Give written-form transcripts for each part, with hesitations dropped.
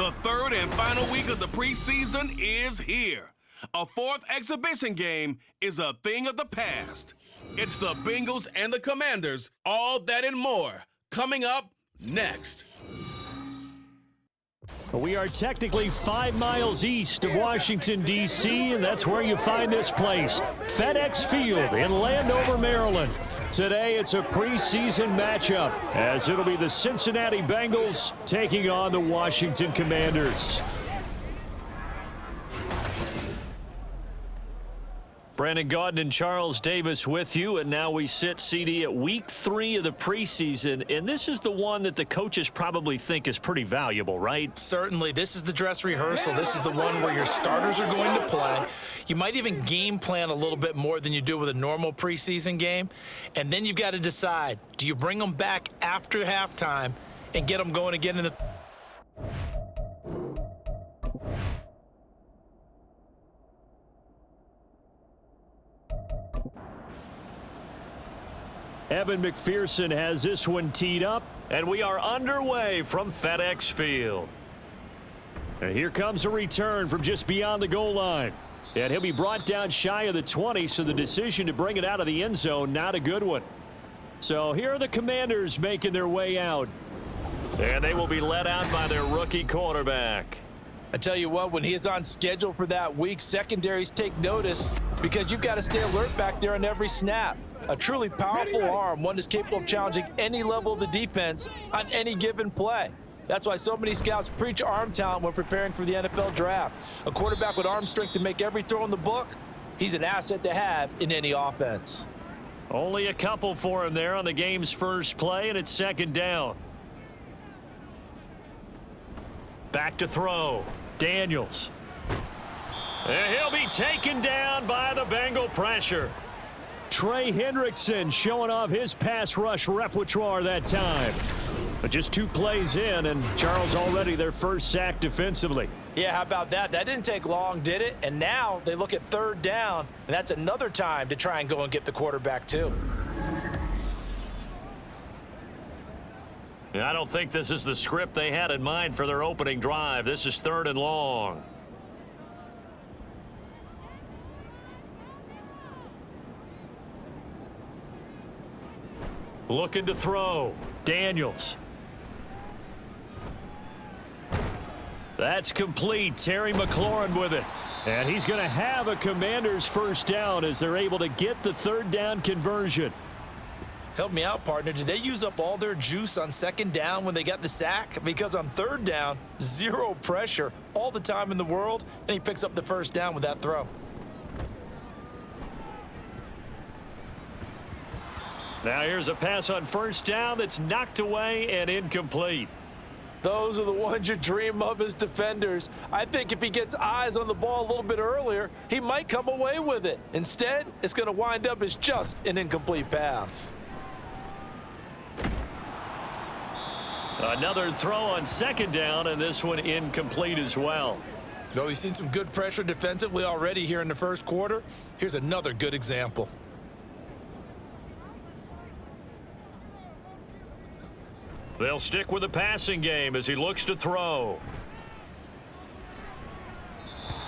The third and final week of the preseason is here. A fourth exhibition game is a thing of the past. It's the Bengals and the Commanders, all that and more, coming up next. We are technically 5 miles east of Washington, D.C., and that's where you find this place, FedEx Field in Landover, Maryland. Today, it's a preseason matchup, as it'll be the Cincinnati Bengals taking on the Washington Commanders. Brandon Gaudin and Charles Davis with you, and now we sit, CD, at week 3 of the preseason, and this is the one that the coaches probably think is pretty valuable, right? Certainly. This is the dress rehearsal. This is the one where your starters are going to play. You might even game plan a little bit more than you do with a normal preseason game, and then you've got to decide, do you bring them back after halftime and get them going again in the... Evan McPherson has this one teed up, and we are underway from FedEx Field. And here comes a return from just beyond the goal line. And he'll be brought down shy of the 20, so the decision to bring it out of the end zone, not a good one. So here are the Commanders making their way out. And they will be led out by their rookie quarterback. I tell you what, when he is on schedule for that week, secondaries take notice because you've got to stay alert back there on every snap. A truly powerful arm, one that's capable of challenging any level of the defense on any given play. That's why so many scouts preach arm talent when preparing for the NFL draft. A quarterback with arm strength to make every throw in the book, he's an asset to have in any offense. Only a couple for him there on the game's first play, and it's second down. Back to throw. Daniels. And he'll be taken down by the Bengal pressure. Trey Hendrickson showing off his pass rush repertoire that time. But just 2 plays in, and Charles already their first sack defensively. Yeah, how about that? That didn't take long, did it? And now they look at third down, and that's another time to try and go and get the quarterback too. I don't think this is the script they had in mind for their opening drive. This is 3rd and long. Looking to throw. Daniels. That's complete. Terry McLaurin with it. And he's going to have a Commanders first down as they're able to get the third down conversion. Help me out, partner. Did they use up all their juice on second down when they got the sack? Because on third down, 0 pressure all the time in the world, and he picks up the first down with that throw. Now here's a pass on first down that's knocked away and incomplete. Those are the ones you dream of as defenders. I think if he gets eyes on the ball a little bit earlier, he might come away with it. Instead, it's going to wind up as just an incomplete pass. Another throw on second down, and this one incomplete as well. Though we've seen some good pressure defensively already here in the first quarter, here's another good example. They'll stick with the passing game as he looks to throw.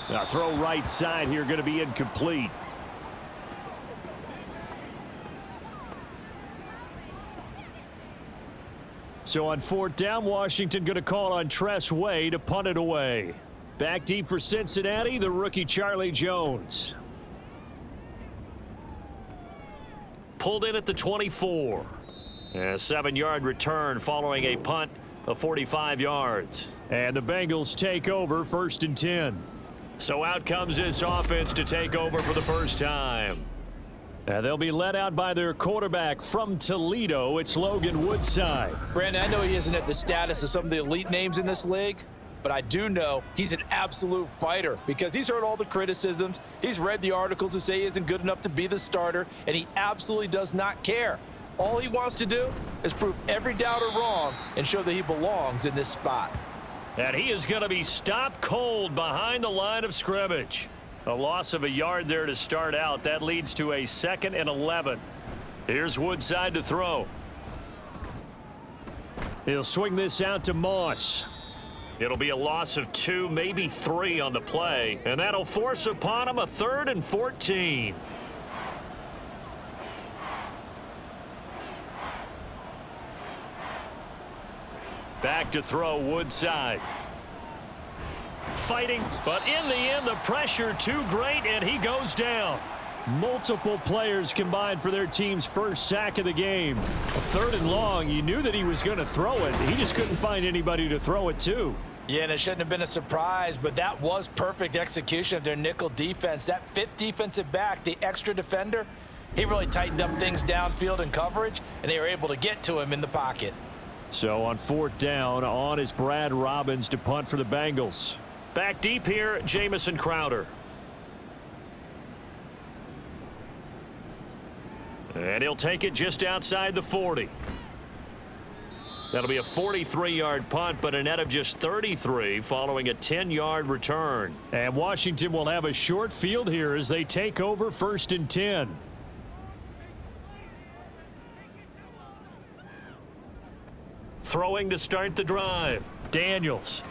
Now throw right side here, going to be incomplete. So on 4th down, Washington going to call on Tress Way to punt it away. Back deep for Cincinnati, the rookie Charlie Jones. Pulled in at the 24. A 7-yard return following a punt of 45 yards. And the Bengals take over 1st and 10. So out comes this offense to take over for the first time. And they'll be led out by their quarterback from Toledo. It's Logan Woodside. Brandon, I know he isn't at the status of some of the elite names in this league, but I do know he's an absolute fighter because he's heard all the criticisms. He's read the articles that say he isn't good enough to be the starter, and he absolutely does not care. All he wants to do is prove every doubter wrong and show that he belongs in this spot. And he is going to be stopped cold behind the line of scrimmage. A loss of a yard there to start out. That leads to a 2nd and 11. Here's Woodside to throw. He'll swing this out to Moss. It'll be a loss of 2, maybe 3 on the play, and that'll force upon him a 3rd and 14. Back to throw, Woodside. Fighting, but in the end, the pressure too great, and he goes down. Multiple players combined for their team's first sack of the game. 3rd and long, you knew that he was going to throw it. He just couldn't find anybody to throw it to. Yeah, and it shouldn't have been a surprise, but that was perfect execution of their nickel defense. That 5th defensive back, the extra defender, he really tightened up things downfield in coverage, and they were able to get to him in the pocket. So on 4th down, on is Brad Robbins to punt for the Bengals. Back deep here, Jamison Crowder. And he'll take it just outside the 40. That'll be a 43-yard punt, but a net of just 33 following a 10-yard return. And Washington will have a short field here as they take over 1st and 10. Throwing to start the drive. Daniels.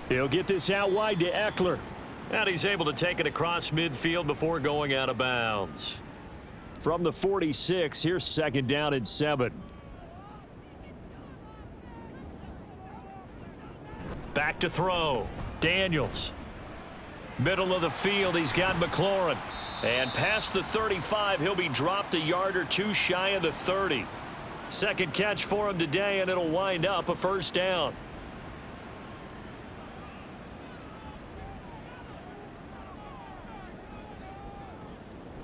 He'll get this out wide to Eckler. And he's able to take it across midfield before going out of bounds. From the 46, here's 2nd down and 7. Back to throw. Daniels. Middle of the field, he's got McLaurin. And past the 35, he'll be dropped a yard or 2 shy of the 30. Second catch for him today, and it'll wind up a 1st down.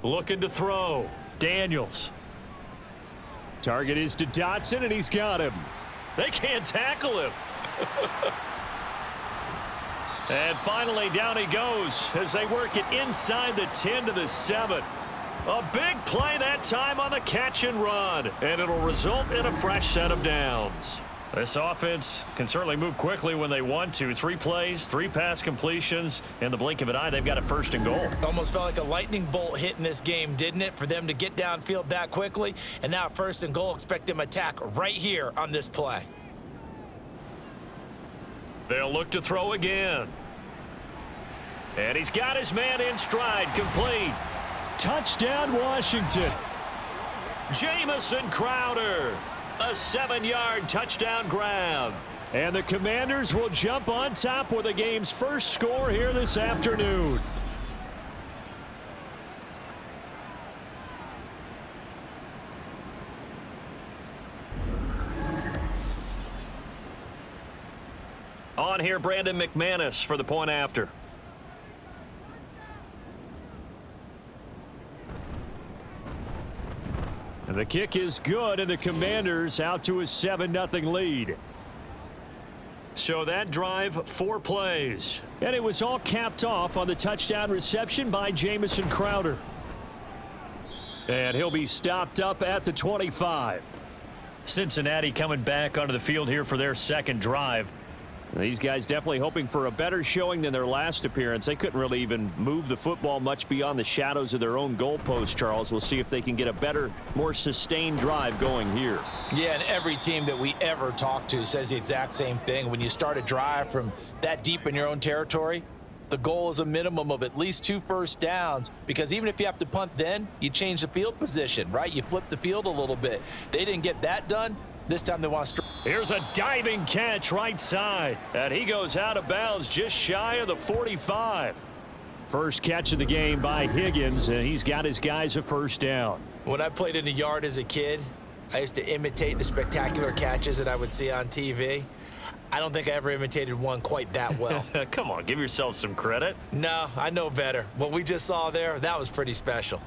Looking to throw. Daniels. Target is to Dotson, and he's got him. They can't tackle him. And finally, down he goes as they work it inside the 10 to the 7. A big play that time on the catch and run, and it'll result in a fresh set of downs. This offense can certainly move quickly when they want to. 3 plays, 3 pass completions. In the blink of an eye, they've got a 1st and goal. Almost felt like a lightning bolt hit in this game, didn't it? For them to get downfield that quickly. And now 1st and goal, expect them to attack right here on this play. They'll look to throw again. And he's got his man in stride, complete. Touchdown, Washington. Jamison Crowder. A 7-yard touchdown grab. And the Commanders will jump on top with the game's first score here this afternoon. On here, Brandon McManus for the point after. And the kick is good, and the Commanders out to a 7-0 lead. So that drive, 4 plays. And it was all capped off on the touchdown reception by Jamison Crowder. And he'll be stopped up at the 25. Cincinnati coming back onto the field here for their 2nd drive. These guys definitely hoping for a better showing than their last appearance. They couldn't really even move the football much beyond the shadows of their own goalpost, Charles. We'll see if they can get a better, more sustained drive going here. Yeah, and every team that we ever talk to says the exact same thing. When you start a drive from that deep in your own territory, the goal is a minimum of at least 2 first downs, because even if you have to punt then, you change the field position, right? You flip the field a little bit. They didn't get that done. This time they want to... Here's a diving catch right side, and he goes out of bounds just shy of the 45. First catch of the game by Higgins, and he's got his guys a 1st down. When I played in the yard as a kid, I used to imitate the spectacular catches that I would see on TV. I don't think I ever imitated one quite that well. Come on, give yourself some credit. No, I know better. What we just saw there, that was pretty special.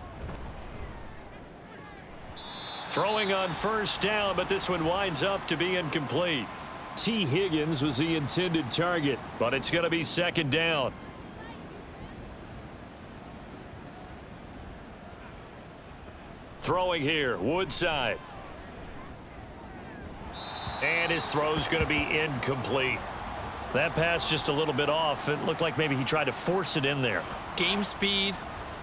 Throwing on 1st down, but this one winds up to be incomplete. T. Higgins was the intended target, but it's going to be 2nd down. Throwing here, Woodside. And his throw's going to be incomplete. That pass just a little bit off. It looked like maybe he tried to force it in there. Game speed,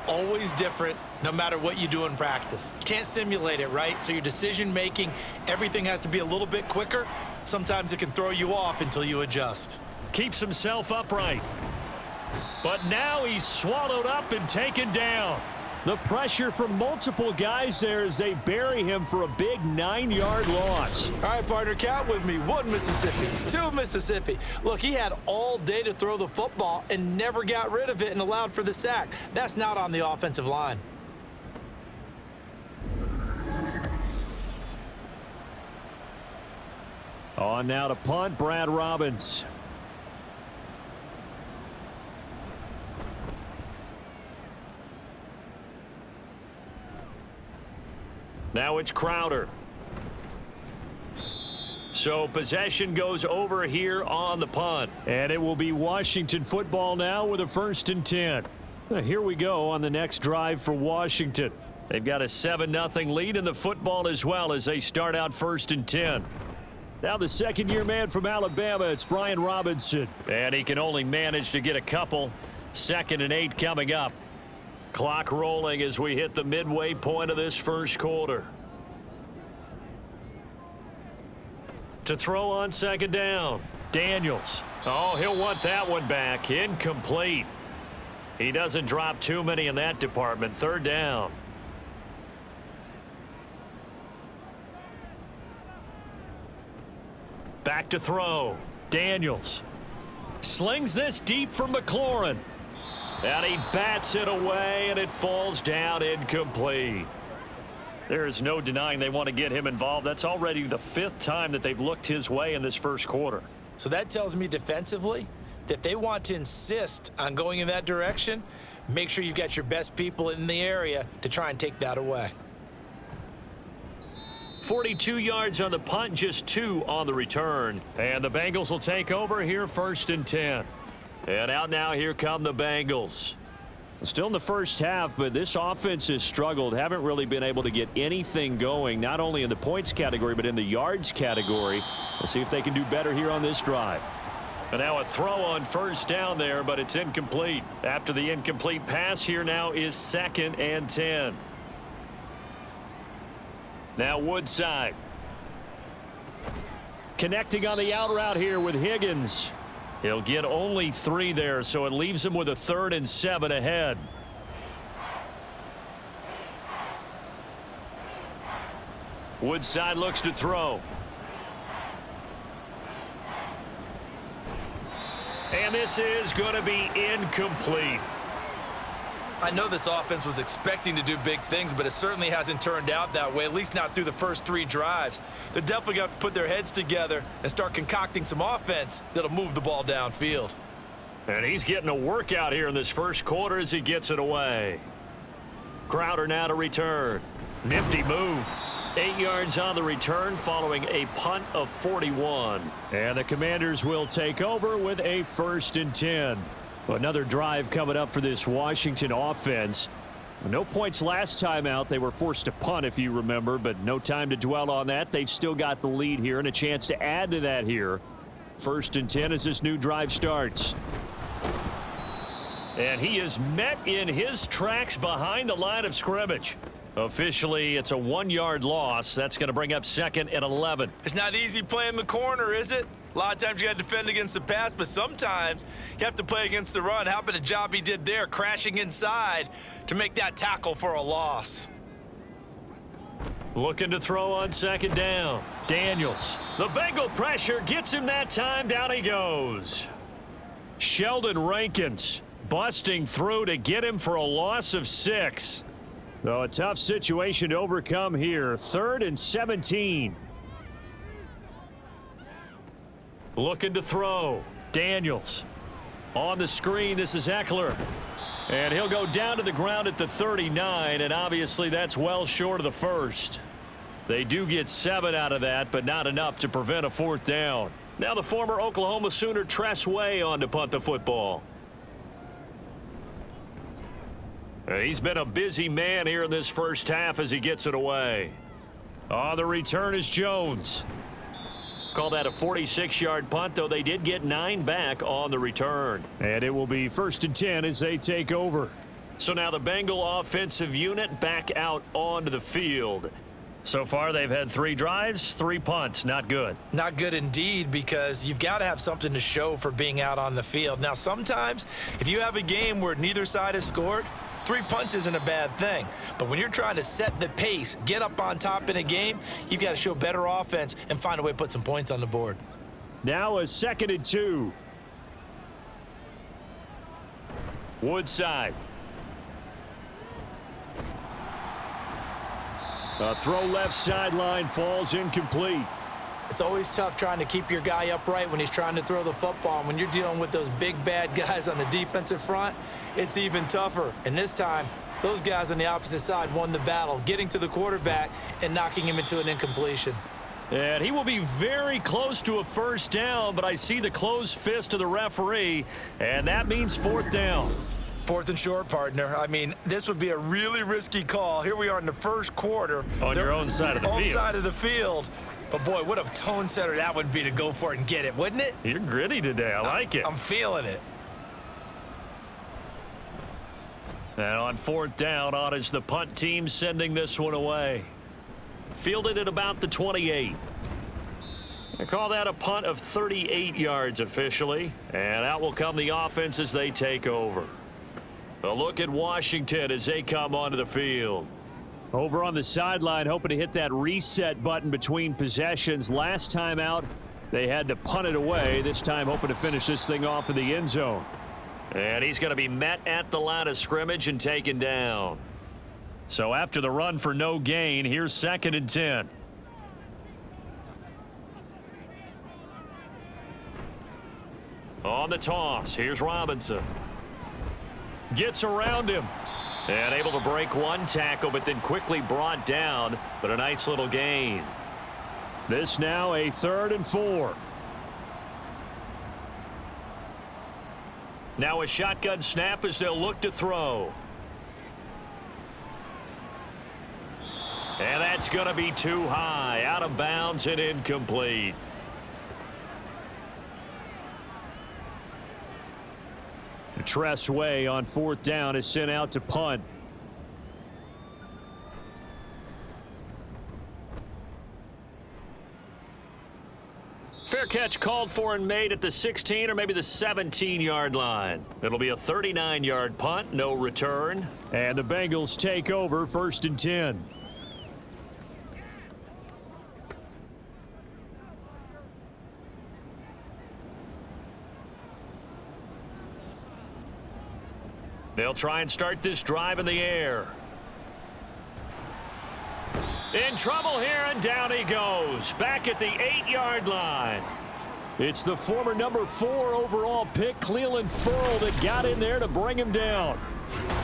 always different, no matter what you do in practice. You can't simulate it, right? So your decision making, everything has to be a little bit quicker. Sometimes it can throw you off until you adjust. keeps himself upright. But now he's swallowed up and taken down. The pressure from multiple guys there as they bury him for a big 9-yard loss. All right, partner, count with me. 1 Mississippi, 2 Mississippi. Look, he had all day to throw the football and never got rid of it and allowed for the sack. That's not on the offensive line. On now to punt, Brad Robbins. Now it's Crowder. So possession goes over here on the punt. And it will be Washington football now with a 1st and 10. Here we go on the next drive for Washington. They've got a 7-0 lead in the football as well as they start out 1st and 10. Now the second-year man from Alabama, it's Brian Robinson. And he can only manage to get a couple. 2nd and 8 coming up. Clock rolling as we hit the midway point of this first quarter. To throw on 2nd down, Daniels. Oh, he'll want that one back. Incomplete. He doesn't drop too many in that department. 3rd down. Back to throw. Daniels slings this deep for McLaurin. And he bats it away, and it falls down incomplete. There is no denying they want to get him involved. That's already the 5th time that they've looked his way in this first quarter. So that tells me defensively that they want to insist on going in that direction. Make sure you've got your best people in the area to try and take that away. 42 yards on the punt, just 2 on the return. And the Bengals will take over here 1st and 10. And out now, here come the Bengals. Still in the first half, but this offense has struggled. Haven't really been able to get anything going, not only in the points category, but in the yards category. Let's see if they can do better here on this drive. And now a throw on 1st down there, but it's incomplete. After the incomplete pass, here now is 2nd and 10. Now Woodside. Connecting on the out route here with Higgins. He'll get only 3 there, so it leaves him with a 3rd and 7 ahead. Woodside looks to throw. And this is going to be incomplete. I know this offense was expecting to do big things, but it certainly hasn't turned out that way, at least not through the first 3 drives. They're definitely going to have to put their heads together and start concocting some offense that'll move the ball downfield. And he's getting a workout here in this first quarter as he gets it away. Crowder now to return. Nifty move. 8 yards on the return following a punt of 41. And the Commanders will take over with a 1st and 10. Another drive coming up for this Washington offense. No points last time out. They were forced to punt, if you remember, but no time to dwell on that. They've still got the lead here and a chance to add to that here. 1st and 10 as this new drive starts. And he is met in his tracks behind the line of scrimmage. Officially, it's a 1-yard loss. That's going to bring up 2nd and 11. It's not easy playing the corner, is it? A lot of times you got to defend against the pass, but sometimes you have to play against the run. How about the job he did there, crashing inside to make that tackle for a loss? Looking to throw on 2nd down. Daniels. The Bengal pressure gets him that time. Down he goes. Sheldon Rankins busting through to get him for a loss of 6. So a tough situation to overcome here. 3rd and 17. Looking to throw. Daniels. On the screen, this is Eckler. And he'll go down to the ground at the 39, and obviously that's well short of the 1st. They do get 7 out of that, but not enough to prevent a 4th down. Now the former Oklahoma Sooner Tress Way on to punt the football. He's been a busy man here in this first half as he gets it away. On the return is Jones. Call that a 46-yard punt, though they did get 9 back on the return. And it will be 1st and 10 as they take over. So now the Bengal offensive unit back out onto the field. So far, they've had 3 drives, 3 punts. Not good. Not good indeed, because you've got to have something to show for being out on the field. Now, sometimes if you have a game where neither side has scored, 3 punts isn't a bad thing. But when you're trying to set the pace, get up on top in a game, you've got to show better offense and find a way to put some points on the board. Now a 2nd and 2. Woodside. A throw left sideline falls incomplete. It's always tough trying to keep your guy upright when he's trying to throw the football. And when you're dealing with those big, bad guys on the defensive front, it's even tougher. And this time, those guys on the opposite side won the battle, getting to the quarterback and knocking him into an incompletion. And he will be very close to a first down, but I see the closed fist of the referee, and that means 4th down. 4th and short, partner. I mean, this would be a really risky call. Here we are in the first quarter. On your own side of the field. Own side of the field. But, boy, what a tone setter that would be to go for it and get it, wouldn't it? You're gritty today. I like it. I'm feeling it. And on 4th down, on is the punt team sending this one away. Fielded at about the 28. They call that a punt of 38 yards officially. And out will come the offense as they take over. A look at Washington as they come onto the field. Over on the sideline, hoping to hit that reset button between possessions. Last time out, they had to punt it away. This time, hoping to finish this thing off in the end zone. And he's going to be met at the line of scrimmage and taken down. So after the run for no gain, here's 2nd and 10. On the toss, here's Robinson. Gets around him. And able to break one tackle, but then quickly brought down. But a nice little gain. This now a 3rd and 4. Now a shotgun snap as they'll look to throw. And that's going to be too high. Out of bounds and incomplete. Tress Way on 4th down is sent out to punt. Fair catch called for and made at the 16 or maybe the 17-yard line. It'll be a 39-yard punt, no return. And the Bengals take over 1st and 10. They'll try and start this drive in the air. In trouble here, and down he goes. Back at the 8-yard line. It's the former number 4 overall pick, Cleveland Ferrell, that got in there to bring him down.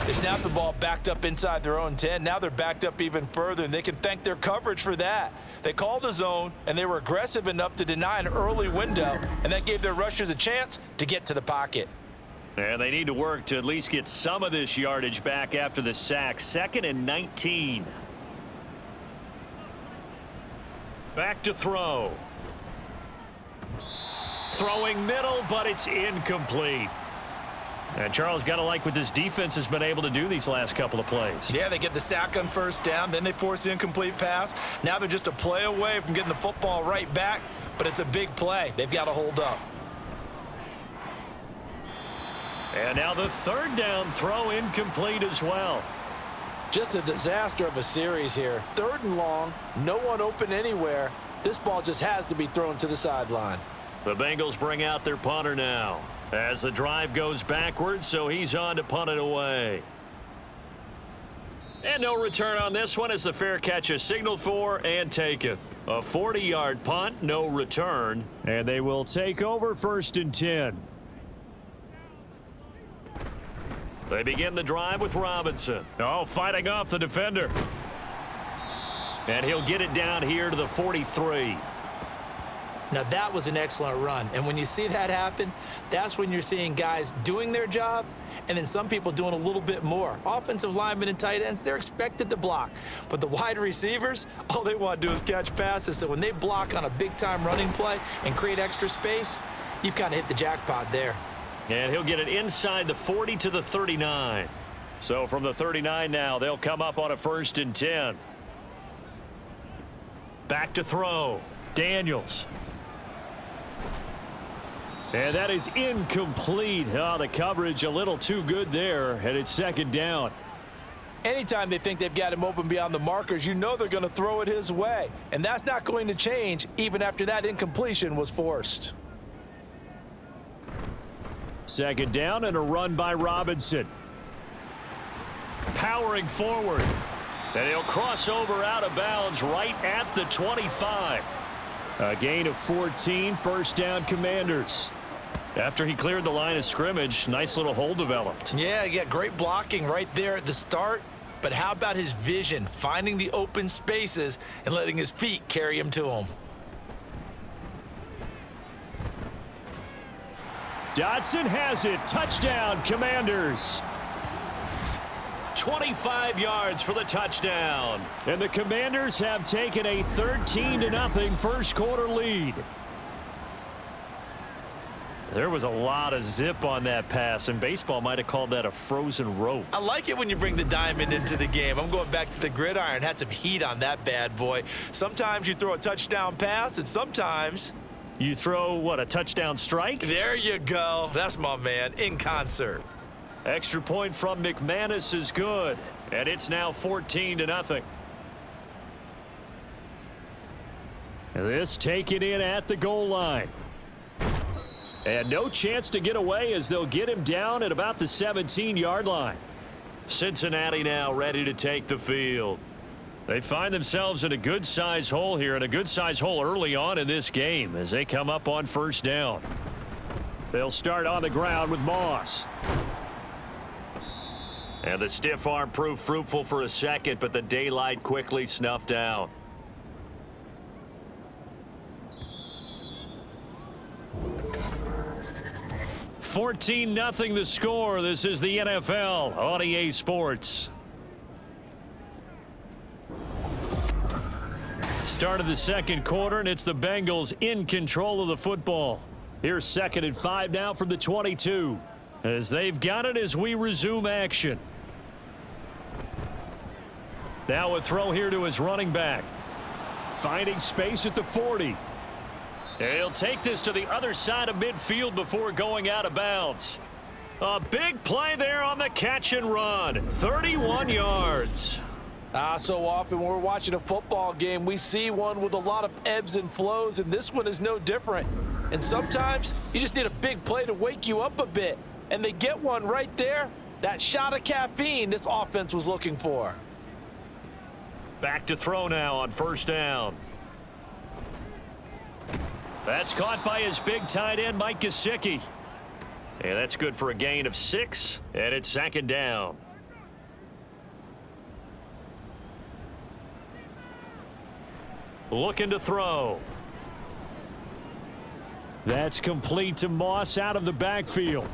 They snapped the ball backed up inside their own 10. Now they're backed up even further, and they can thank their coverage for that. They called a zone, and they were aggressive enough to deny an early window, and that gave their rushers a chance to get to the pocket. And they need to work to at least get some of this yardage back after the sack. 2nd and 19. Back to throw. Throwing middle, but it's incomplete. And Charles, got to like what this defense has been able to do these last couple of plays. Yeah, they get the sack on 1st down, then they force the incomplete pass. Now they're just a play away from getting the football right back, but it's a big play. They've got to hold up. And now the 3rd down throw incomplete as well. Just a disaster of a series here. 3rd and long, no one open anywhere. This ball just has to be thrown to the sideline. The Bengals bring out their punter now as the drive goes backwards, so he's on to punt it away. And no return on this one as the fair catch is signaled for and taken. A 40-yard punt, no return, and they will take over 1st and 10. They begin the drive with Robinson. Oh, fighting off the defender. And he'll get it down here to the 43. Now that was an excellent run. And when you see that happen, that's when you're seeing guys doing their job and then some people doing a little bit more. Offensive linemen and tight ends, they're expected to block. But the wide receivers, all they want to do is catch passes. So when they block on a big-time running play and create extra space, you've kind of hit the jackpot there. And he'll get it inside the 40 to the 39. So from the 39 now, they'll come up on a 1st and 10. Back to throw. Daniels. And that is incomplete. Oh, the coverage a little too good there, and it's second down. Anytime they think they've got him open beyond the markers, you know they're going to throw it his way. And that's not going to change even after that incompletion was forced. Second down and a run by Robinson. Powering forward. And he'll cross over out of bounds right at the 25. A gain of 14, first down Commanders. After he cleared the line of scrimmage, nice little hole developed. Yeah, great blocking right there at the start. But how about his vision, finding the open spaces and letting his feet carry him to him? Dotson has it. Touchdown, Commanders. 25 yards for the touchdown. And the Commanders have taken a 13-0 first quarter lead. There was a lot of zip on that pass, and baseball might have called that a frozen rope. I like it when you bring the diamond into the game. I'm going back to the gridiron. Had some heat on that bad boy. Sometimes you throw a touchdown pass, and sometimes you throw, what, a touchdown strike? There you go. That's my man, in concert. Extra point from McManus is good, and it's now 14-0. This taken in at the goal line. And no chance to get away as they'll get him down at about the 17-yard line. Cincinnati now ready to take the field. They find themselves in a good-sized hole here, and a good-sized hole early on in this game as they come up on first down. They'll start on the ground with Moss. And the stiff arm proved fruitful for a second, but the daylight quickly snuffed out. $14-0 the score. This is the NFL on EA Sports. Start of the second quarter, and it's the Bengals in control of the football. Here's 2nd and 5 now from the 22. As they've got it as we resume action. Now a throw here to his running back. Finding space at the 40. He'll take this to the other side of midfield before going out of bounds. A big play there on the catch and run. 31 yards. So often when we're watching a football game, we see one with a lot of ebbs and flows, and this one is no different. And sometimes you just need a big play to wake you up a bit. And they get one right there. That shot of caffeine this offense was looking for. Back to throw now on first down. That's caught by his big tight end, Mike Gesicki. And that's good for a gain of 6, and it's 2nd down. Looking to throw. That's complete to Moss out of the backfield.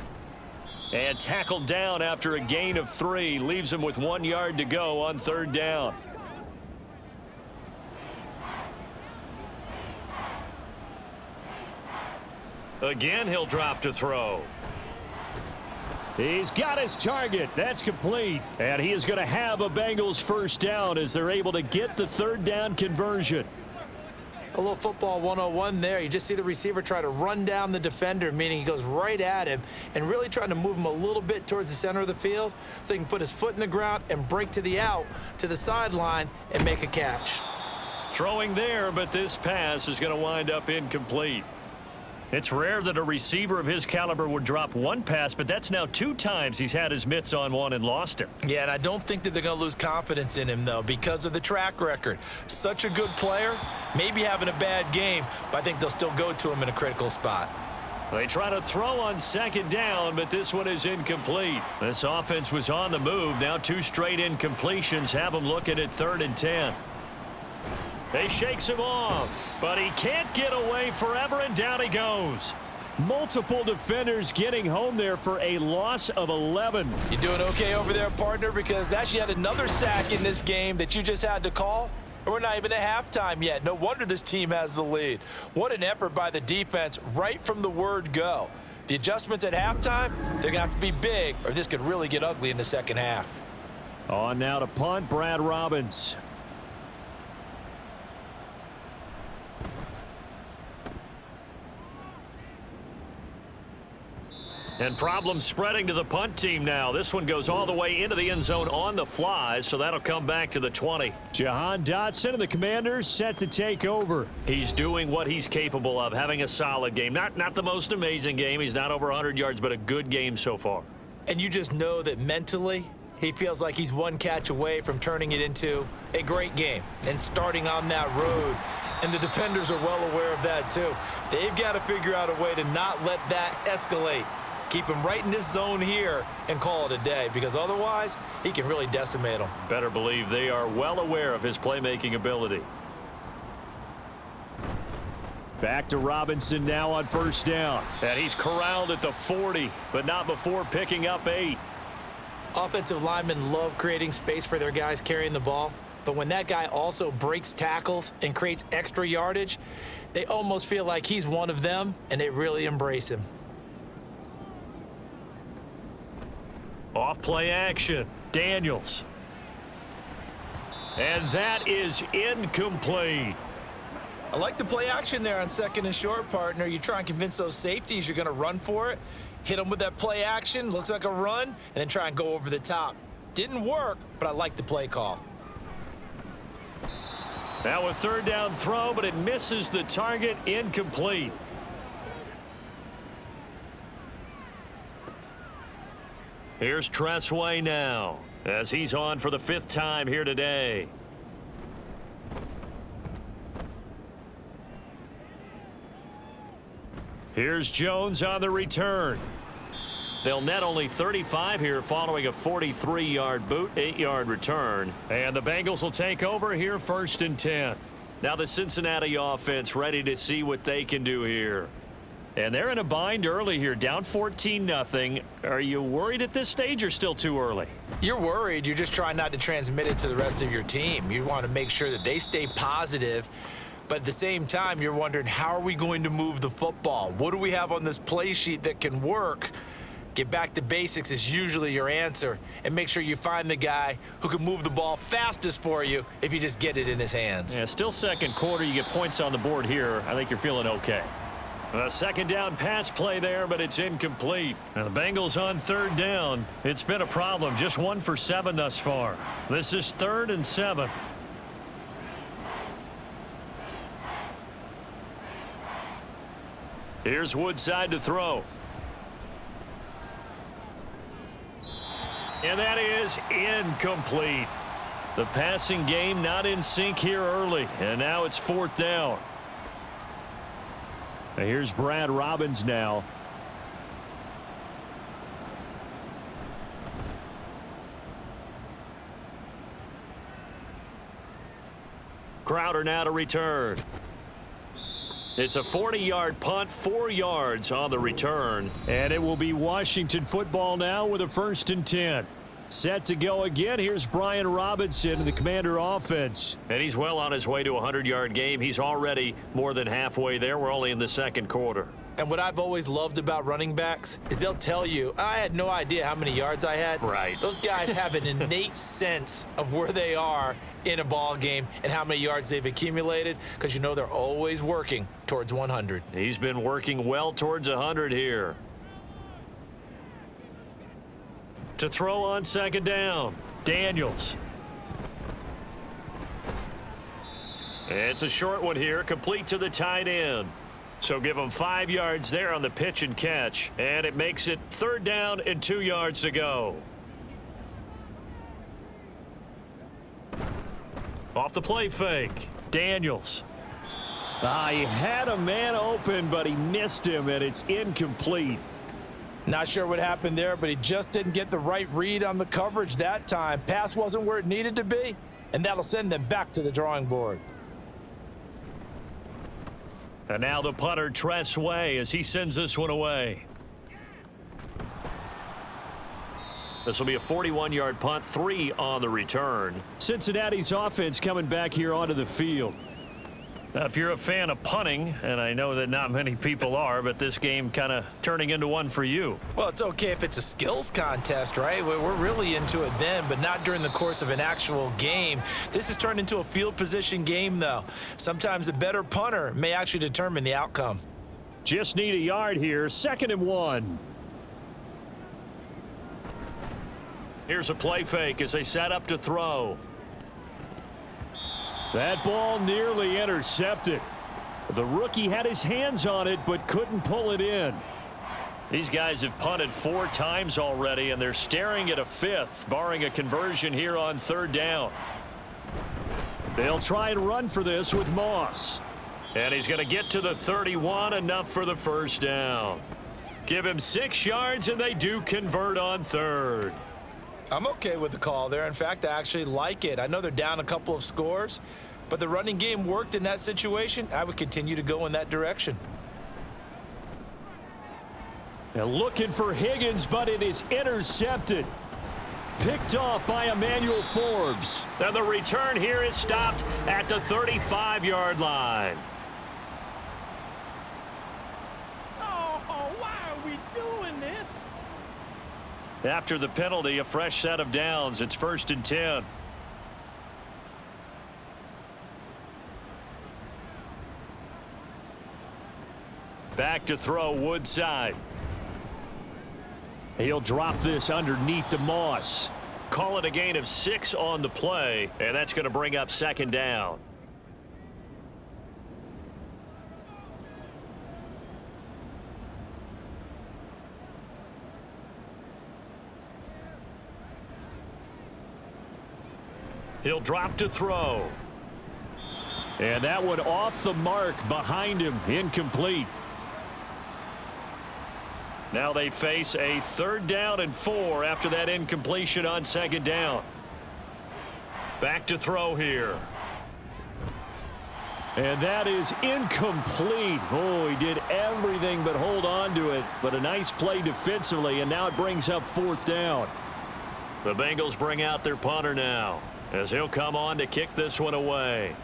And tackled down after a gain of 3. Leaves him with 1 yard to go on 3rd down. Again, he'll drop to throw. He's got his target. That's complete. And he is going to have a Bengals first down as they're able to get the 3rd down conversion. A little football 101 there. You just see the receiver try to run down the defender, meaning he goes right at him and really trying to move him a little bit towards the center of the field so he can put his foot in the ground and break to the out, to the sideline, and make a catch. Throwing there, but this pass is going to wind up incomplete. It's rare that a receiver of his caliber would drop one pass, but that's now 2 times he's had his mitts on one and lost it. Yeah, and I don't think that they're going to lose confidence in him, though, because of the track record. Such a good player, maybe having a bad game, but I think they'll still go to him in a critical spot. They try to throw on 2nd down, but this one is incomplete. This offense was on the move. Now 2 straight incompletions have them looking at 3rd and 10. They shakes him off, but he can't get away forever, and down he goes. Multiple defenders getting home there for a loss of 11. You doing okay over there, partner? Because that's yet another sack in this game that you just had to call. We're not even at halftime yet. No wonder this team has the lead. What an effort by the defense right from the word go. The adjustments at halftime, they're going to have to be big, or this could really get ugly in the second half. On now to punt, Brad Robbins. And problems spreading to the punt team now. This one goes all the way into the end zone on the fly, so that'll come back to the 20. Jahan Dotson and the Commanders set to take over. He's doing what he's capable of, having a solid game. Not the most amazing game. He's not over 100 yards, but a good game so far. And you just know that mentally, he feels like he's one catch away from turning it into a great game and starting on that road. And the defenders are well aware of that, too. They've got to figure out a way to not let that escalate. Keep him right in this zone here and call it a day, because otherwise he can really decimate them. Better believe they are well aware of his playmaking ability. Back to Robinson now on first down. And he's corralled at the 40, but not before picking up 8. Offensive linemen love creating space for their guys carrying the ball, but when that guy also breaks tackles and creates extra yardage, they almost feel like he's one of them, and they really embrace him. Off play action, Daniels. And that is incomplete. I like the play action there on second and short, partner. You try and convince those safeties you're going to run for it. Hit them with that play action, looks like a run, and then try and go over the top. Didn't work, but I like the play call. Now a third down throw, but it misses the target, incomplete. Here's Tressway now, as he's on for the 5th time here today. Here's Jones on the return. They'll net only 35 here following a 43-yard boot, 8-yard return. And the Bengals will take over here 1st and 10. Now the Cincinnati offense ready to see what they can do here. And they're in a bind early here, down 14-0. Are you worried at this stage or still too early? You're worried. You're just trying not to transmit it to the rest of your team. You want to make sure that they stay positive. But at the same time, you're wondering, how are we going to move the football? What do we have on this play sheet that can work? Get back to basics is usually your answer. And make sure you find the guy who can move the ball fastest for you if you just get it in his hands. Yeah, still second quarter. You get points on the board here. I think you're feeling okay. A second down pass play there, but it's incomplete. Now the Bengals on 3rd down. It's been a problem. Just 1 for 7 thus far. This is 3rd and 7. Here's Woodside to throw. And that is incomplete. The passing game not in sync here early. And now it's 4th down. Here's Brad Robbins now. Crowder now to return. It's a 40-yard punt, 4 yards on the return. And it will be Washington football now with a 1st and 10. Set to go again. Here's Brian Robinson and the Commander offense. And he's well on his way to a 100-yard game. He's already more than halfway there. We're only in the 2nd quarter. And what I've always loved about running backs is they'll tell you, I had no idea how many yards I had. Right. Those guys have an innate sense of where they are in a ball game and how many yards they've accumulated, because you know they're always working towards 100. He's been working well towards 100 here. To throw on 2nd down, Daniels. It's a short one here, complete to the tight end. So give him 5 yards there on the pitch and catch, and it makes it 3rd down and 2 yards to go. Off the play fake, Daniels. He had a man open, but he missed him, and it's incomplete. Not sure what happened there, but he just didn't get the right read on the coverage that time. Pass wasn't where it needed to be, and that'll send them back to the drawing board. And now the punter, Tressway, as he sends this one away. This will be a 41-yard punt, 3 on the return. Cincinnati's offense coming back here onto the field. Now, if you're a fan of punting, and I know that not many people are, but this game kind of turning into one for you. Well, it's okay if it's a skills contest, right? We're really into it then, but not during the course of an actual game. This has turned into a field position game, though. Sometimes the better punter may actually determine the outcome. Just need a yard here, 2nd and 1. Here's a play fake as they set up to throw. That ball nearly intercepted. The rookie had his hands on it but couldn't pull it in. These guys have punted 4 times already, and they're staring at a 5th, barring a conversion here on 3rd down. They'll try and run for this with Moss. And he's going to get to the 31, enough for the 1st down. Give him 6 yards, and they do convert on 3rd. I'm okay with the call there. In fact, I actually like it. I know they're down a couple of scores, but the running game worked in that situation. I would continue to go in that direction. They're looking for Higgins, but it is intercepted. Picked off by Emmanuel Forbes. And the return here is stopped at the 35-yard line. Oh, why are we doing this? After the penalty, a fresh set of downs. It's 1st and 10. Back to throw, Woodside. He'll drop this underneath the Moss. Call it a gain of 6 on the play, and that's going to bring up 2nd down. He'll drop to throw. And that one off the mark behind him, incomplete. Now they face a 3rd down and 4 after that incompletion on 2nd down. Back to throw here. And that is incomplete. Oh, he did everything but hold on to it. But a nice play defensively, and now it brings up 4th down. The Bengals bring out their punter now, as he'll come on to kick this one away.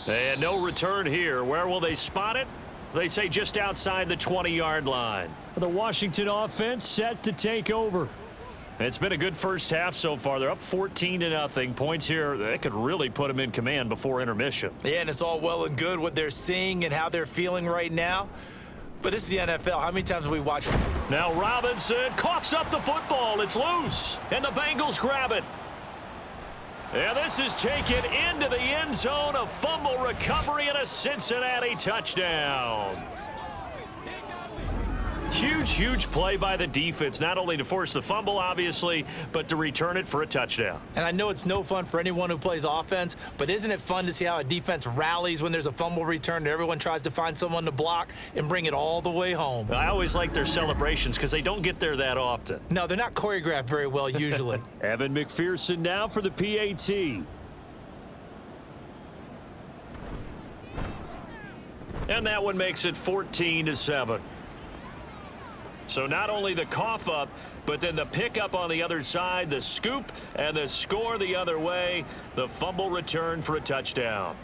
And no return here. Where will they spot it? They say just outside the 20-yard line. The Washington offense set to take over. It's been a good first half so far. They're up 14-0. Points here that could really put them in command before intermission. Yeah, and it's all well and good what they're seeing and how they're feeling right now. But it's the NFL. How many times have we watched? Now Robinson coughs up the football. It's loose, and the Bengals grab it. And this is taken into the end zone. A fumble recovery and a Cincinnati touchdown. Huge play by the defense, not only to force the fumble, obviously, but to return it for a touchdown. And I know it's no fun for anyone who plays offense, but isn't it fun to see how a defense rallies when there's a fumble return and everyone tries to find someone to block and bring it all the way home? I always like their celebrations because they don't get there that often. No, they're not choreographed very well usually. Evan McPherson now for the PAT. And that one makes it 14-7. So not only the cough up, but then the pickup on the other side, the scoop, and the score the other way, the fumble return for a touchdown.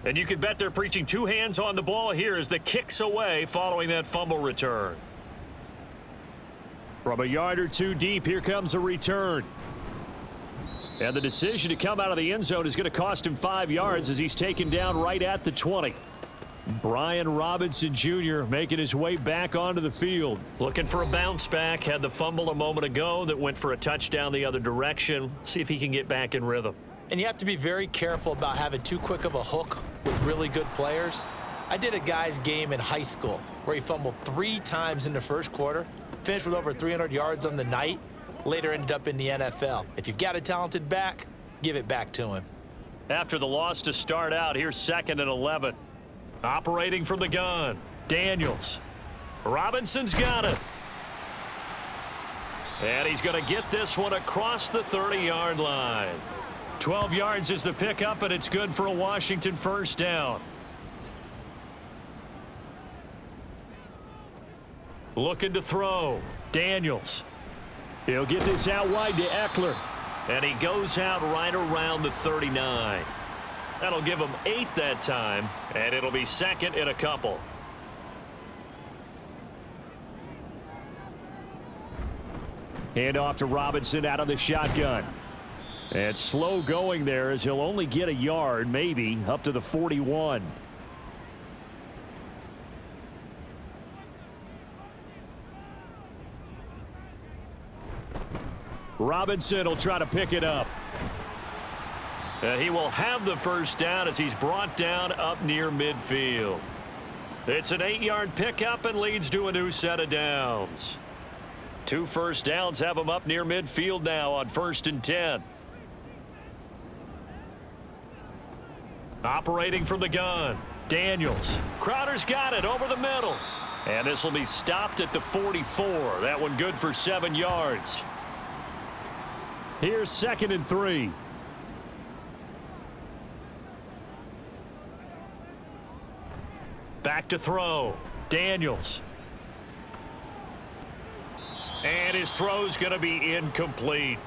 And you can bet they're preaching 2 hands on the ball here as the kicks away following that fumble return. From a yard or 2 deep, here comes a return. And the decision to come out of the end zone is going to cost him 5 yards as he's taken down right at the 20. Brian Robinson Jr. making his way back onto the field. Looking for a bounce back. Had the fumble a moment ago that went for a touchdown the other direction. See if he can get back in rhythm. And you have to be very careful about having too quick of a hook with really good players. I did a guy's game in high school where he fumbled 3 times in the first quarter, finished with over 300 yards on the night, later ended up in the NFL. If you've got a talented back, give it back to him. After the loss to start out, here's 2nd and 11. Operating from the gun, Daniels. Robinson's got it. And he's going to get this one across the 30-yard line. 12 yards is the pickup, and it's good for a Washington 1st down. Looking to throw, Daniels. He'll get this out wide to Eckler. And he goes out right around the 39. That'll give him 8 that time, and it'll be 2nd and a couple. Hand off to Robinson out of the shotgun. And slow going there as he'll only get a yard, maybe, up to the 41. Robinson will try to pick it up. He will have the first down as he's brought down up near midfield. It's an 8-yard pickup and leads to a new set of downs. 2 first downs have him up near midfield now on 1st and 10. Operating from the gun, Daniels. Crowder's got it over the middle. And this will be stopped at the 44. That one good for 7 yards. Here's 2nd and 3. Back to throw. Daniels. And his throw's going to be incomplete.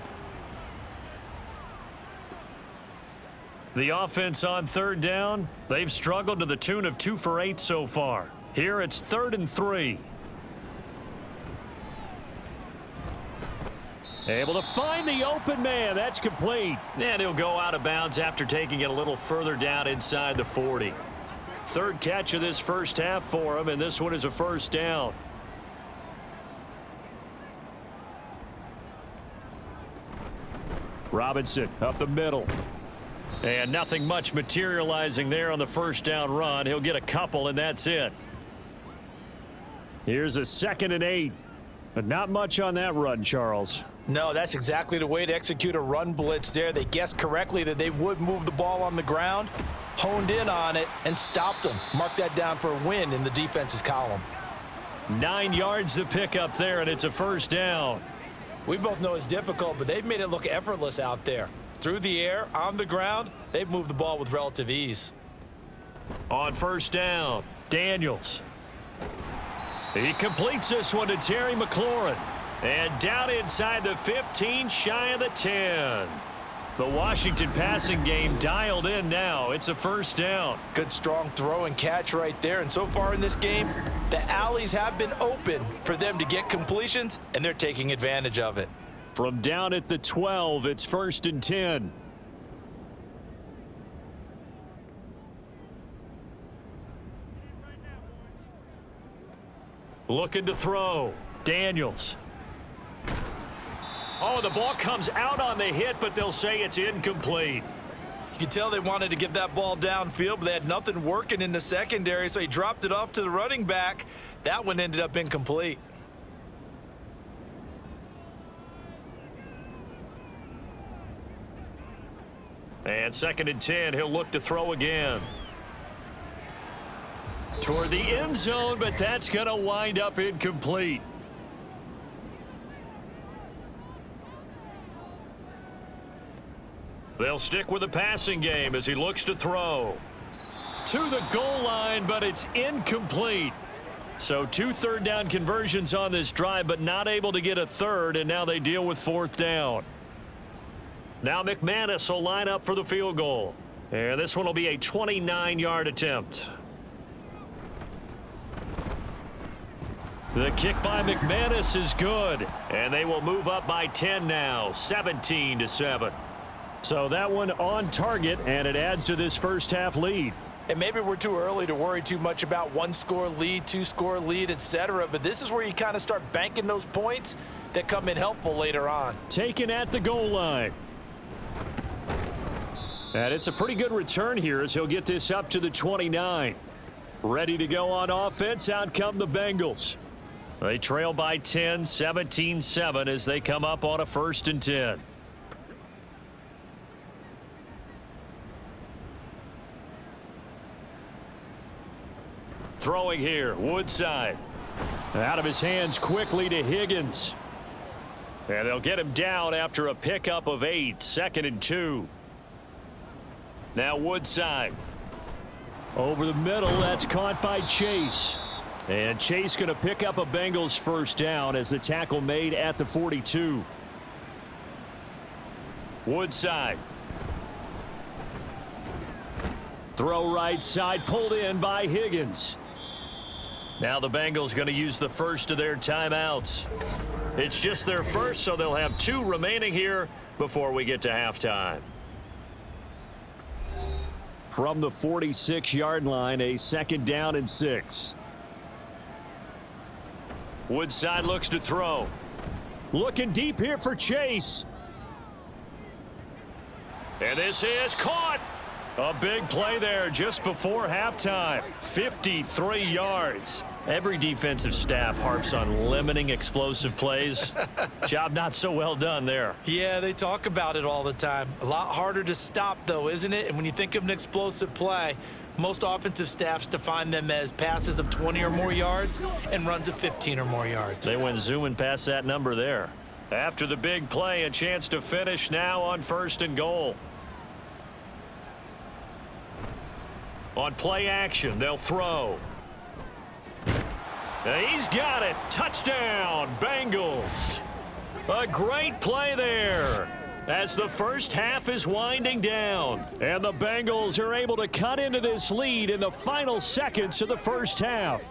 The offense on 3rd down, they've struggled to the tune of 2 for 8 so far. Here it's 3rd and 3. Able to find the open man. That's complete. And he'll go out of bounds after taking it a little further down inside the 40. 3rd catch of this first half for him, and this one is a first down. Robinson up the middle. And nothing much materializing there on the first down run. He'll get a couple, and that's it. Here's a 2nd and 8. But not much on that run, Charles. No, that's exactly the way to execute a run blitz there. They guessed correctly that they would move the ball on the ground, honed in on it, and stopped them. Mark that down for a win in the defense's column. 9 yards to pick up there, and it's a first down. We both know it's difficult, but they've made it look effortless out there. Through the air, on the ground, they've moved the ball with relative ease. On first down, Daniels. He completes this one to Terry McLaurin. And down inside the 15, shy of the 10. The Washington passing game dialed in now. It's a first down. Good strong throw and catch right there. And so far in this game, the alleys have been open for them to get completions, and they're taking advantage of it. From down at the 12, it's 1st and 10. Looking to throw. Daniels. Oh, the ball comes out on the hit, but they'll say it's incomplete. You can tell they wanted to get that ball downfield, but they had nothing working in the secondary, so he dropped it off to the running back. That one ended up incomplete. And 2nd and 10, he'll look to throw again. Toward the end zone, but that's going to wind up incomplete. They'll stick with the passing game as he looks to throw. To the goal line, but it's incomplete. So 2 third down conversions on this drive, but not able to get a third, and now they deal with 4th down. Now McManus will line up for the field goal. And this one will be a 29-yard attempt. The kick by McManus is good, and they will move up by 10 now, 17-7. So that one on target, and it adds to this first half lead. And maybe we're too early to worry too much about 1-score lead, 2-score lead, etc. But this is where you kind of start banking those points that come in helpful later on. Taken at the goal line. And it's a pretty good return here as he'll get this up to the 29. Ready to go on offense. Out come the Bengals. They trail by 10, 17-7 as they come up on a 1st and 10. Throwing here, Woodside. Out of his hands quickly to Higgins. And they'll get him down after a pickup of 8, 2nd and 2. Now Woodside. Over the middle, that's caught by Chase. And Chase going to pick up a Bengals first down as the tackle made at the 42. Woodside. Throw right side, pulled in by Higgins. Now the Bengals going to use the first of their timeouts. It's just their first, so they'll have 2 remaining here before we get to halftime. From the 46-yard line, a 2nd down and 6. Woodside looks to throw. Looking deep here for Chase. And this is caught. A big play there just before halftime. 53 yards. Every defensive staff harps on limiting explosive plays. Job not so well done there. Yeah, they talk about it all the time. A lot harder to stop, though, isn't it? And when you think of an explosive play, most offensive staffs define them as passes of 20 or more yards and runs of 15 or more yards. They went zooming past that number there. After the big play, a chance to finish now on 1st and goal. On play action, they'll throw. He's got it. Touchdown, Bengals. A great play there as the first half is winding down. And the Bengals are able to cut into this lead in the final seconds of the first half.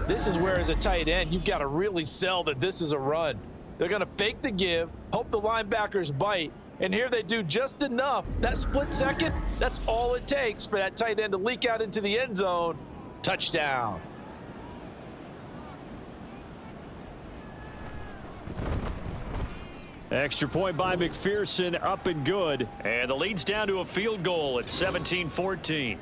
This is where, as a tight end, you've got to really sell that this is a run. They're going to fake the give, hope the linebackers bite, and here they do just enough. That split second, that's all it takes for that tight end to leak out into the end zone. Touchdown. Extra point by McPherson, up and good. And the lead's down to a field goal at 17-14.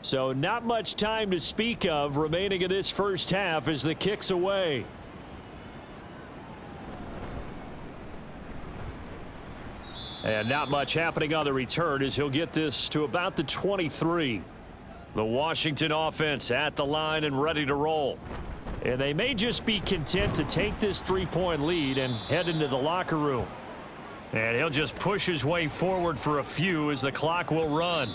So not much time to speak of remaining in this first half as the kick's away. And not much happening on the return as he'll get this to about the 23. The Washington offense at the line and ready to roll. And they may just be content to take this 3-point lead and head into the locker room. And he'll just push his way forward for a few as the clock will run.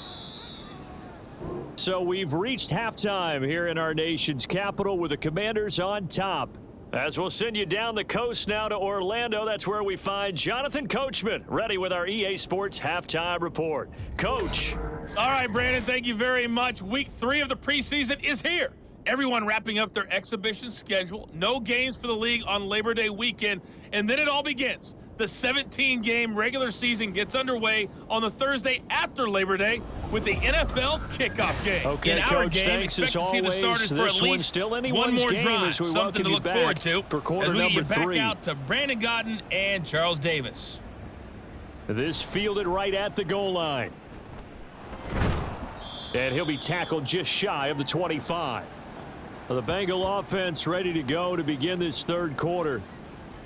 So we've reached halftime here in our nation's capital with the Commanders on top. As we'll send you down the coast now to Orlando, that's where we find Jonathan Coachman, ready with our EA Sports Halftime Report. Coach. All right, Brandon, thank you very much. Week 3 of the preseason is here. Everyone wrapping up their exhibition schedule. No games for the league on Labor Day weekend, and then it all begins. The 17-game regular season gets underway on the Thursday after Labor Day with the NFL kickoff game. Okay, in our Coach, game, thanks expect as to see the starters for at least still one more game drive. as we Something welcome to you look back forward to for quarter as we get number you back 3. out to Brandon Godden and Charles Davis. This fielded right at the goal line. And he'll be tackled just shy of the 25. The Bengal offense ready to go to begin this third quarter.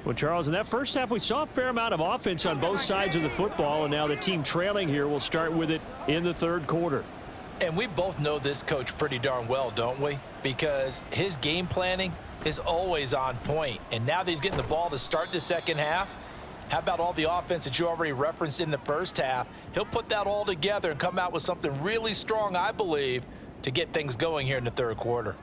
Well, Charles, in that first half, we saw a fair amount of offense on both sides of the football, and now the team trailing here will start with it in the third quarter. And we both know this coach pretty darn well, don't we? Because his game planning is always on point. And now that he's getting the ball to start the second half, how about all the offense that you already referenced in the first half? He'll put that all together and come out with something really strong, I believe, to get things going here in the third quarter.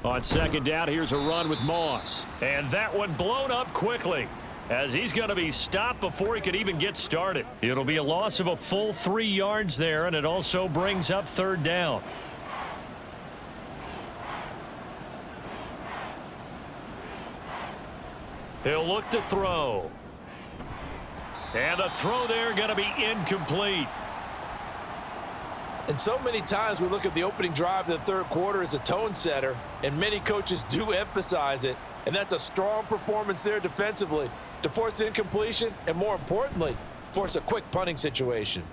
On second down, here's a run with Moss. And that one blown up quickly as he's going to be stopped before he could even get started. It'll be a loss of a full 3 yards there, and it also brings up third down. He'll look to throw. And the throw there going to be incomplete. And so many times we look at the opening drive of the third quarter as a tone setter, and many coaches do emphasize it. And that's a strong performance there defensively to force incompletion and, more importantly, force a quick punting situation.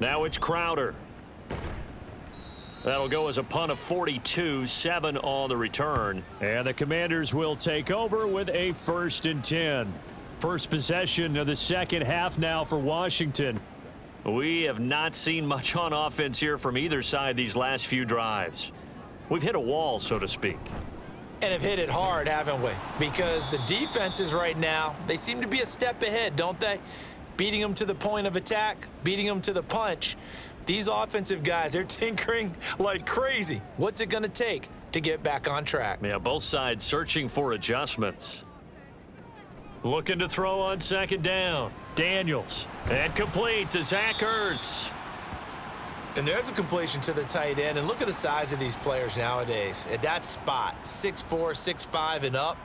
Now it's Crowder. That'll go as a punt of 42, 7 on the return. And the Commanders will take over with a 1st and 10. First possession of the second half now for Washington. We have not seen much on offense here from either side these last few drives. We've hit a wall, so to speak. And have hit it hard, haven't we? Because the defenses right now, they seem to be a step ahead, don't they? Beating them to the point of attack, beating them to the punch. These offensive guys, they're tinkering like crazy. What's it going to take to get back on track? Yeah, both sides searching for adjustments. Looking to throw on second down. Daniels. And complete to Zach Ertz. And there's a completion to the tight end. And look at the size of these players nowadays. At that spot, 6'4", 6'5", and up.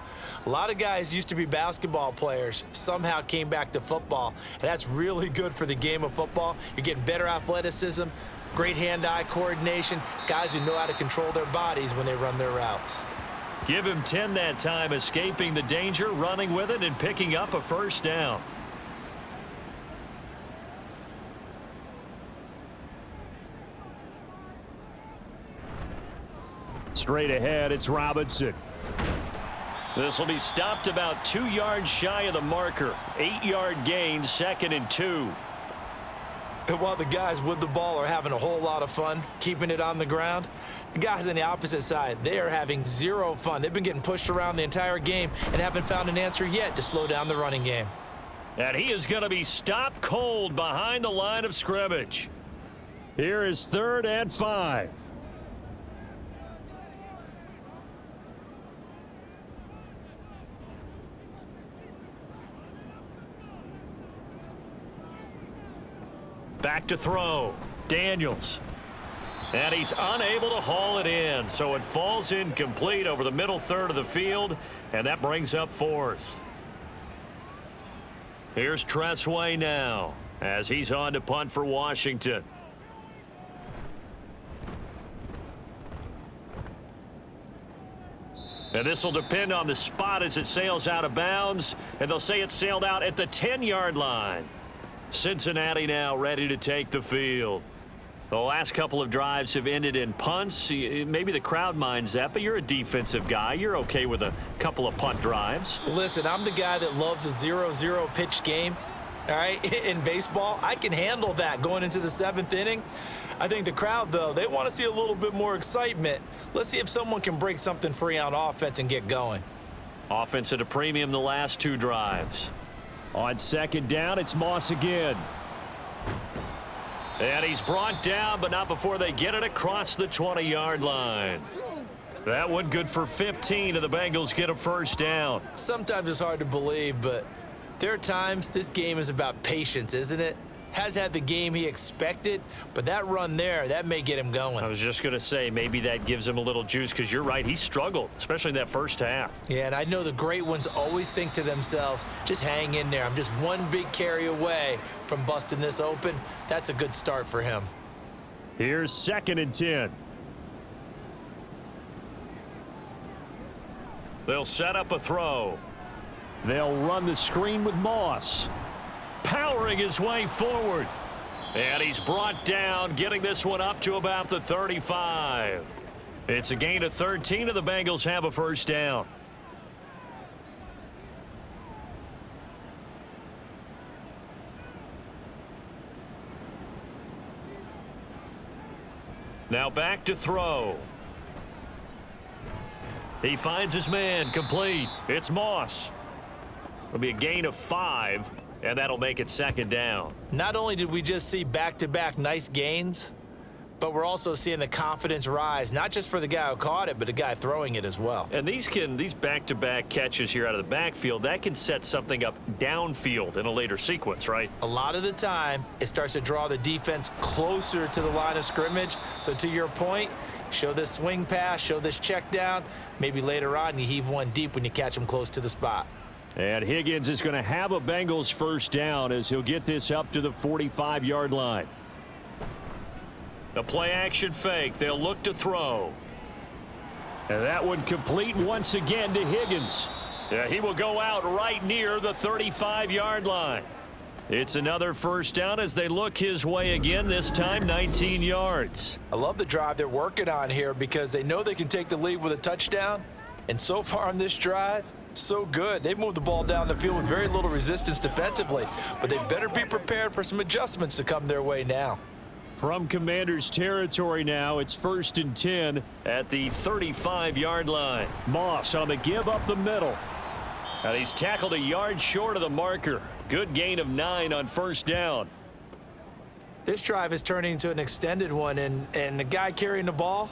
A lot of guys used to be basketball players, somehow came back to football. And that's really good for the game of football. You're getting better athleticism, great hand-eye coordination, guys who know how to control their bodies when they run their routes. Give him 10 that time, escaping the danger, running with it, and picking up a first down. Straight ahead, it's Robinson. This will be stopped about 2 yards shy of the marker. 8-yard gain, 2nd and 2. And while the guys with the ball are having a whole lot of fun keeping it on the ground, the guys on the opposite side, they are having zero fun. They've been getting pushed around the entire game and haven't found an answer yet to slow down the running game. And he is going to be stopped cold behind the line of scrimmage. Here is 3rd and 5. Back to throw. Daniels. And he's unable to haul it in, so it falls incomplete over the middle third of the field, and that brings up 4th. Here's Tressway now, as he's on to punt for Washington. And this will depend on the spot as it sails out of bounds, and they'll say it sailed out at the 10-yard line. Cincinnati now ready to take the field. The last couple of drives have ended in punts. Maybe the crowd minds that, but you're a defensive guy. You're okay with a couple of punt drives. Listen, I'm the guy that loves a 0-0 pitch game. All right, in baseball, I can handle that going into the 7th inning. I think the crowd, though, they want to see a little bit more excitement. Let's see if someone can break something free on offense and get going. Offense at a premium the last 2 drives. On 2nd down, it's Moss again. And he's brought down, but not before they get it across the 20-yard line. That one good for 15, and the Bengals get a first down. Sometimes it's hard to believe, but there are times this game is about patience, isn't it? Has had the game he expected, but that run there, that may get him going. I was just going to say, maybe that gives him a little juice, because you're right, he struggled, especially in that first half. Yeah, and I know the great ones always think to themselves, just hang in there. I'm just one big carry away from busting this open. That's a good start for him. Here's 2nd and 10. They'll set up a throw. They'll run the screen with Moss. Powering his way forward. And he's brought down, getting this one up to about the 35. It's a gain of 13, and the Bengals have a first down. Now back to throw. He finds his man, complete. It's Moss. It'll be a gain of 5. And that'll make it 2nd down. Not only did we just see back-to-back nice gains, but we're also seeing the confidence rise, not just for the guy who caught it, but the guy throwing it as well. And these back-to-back catches here out of the backfield, that can set something up downfield in a later sequence, right? A lot of the time, it starts to draw the defense closer to the line of scrimmage. So to your point, show this swing pass, show this check down. Maybe later on you heave one deep when you catch them close to the spot. And Higgins is going to have a Bengals first down as he'll get this up to the 45-yard line. The play-action fake. They'll look to throw. And that one complete once again to Higgins. He will go out right near the 35-yard line. It's another first down as they look his way again, this time 19 yards. I love the drive they're working on here because they know they can take the lead with a touchdown. And so far on this drive, so good. They've moved the ball down the field with very little resistance defensively, but they better be prepared for some adjustments to come their way now. From Commanders territory now, it's 1st and 10 at the 35-yard line. Moss on the give up the middle. And he's tackled a yard short of the marker. Good gain of 9 on first down. This drive is turning into an extended one, and the guy carrying the ball,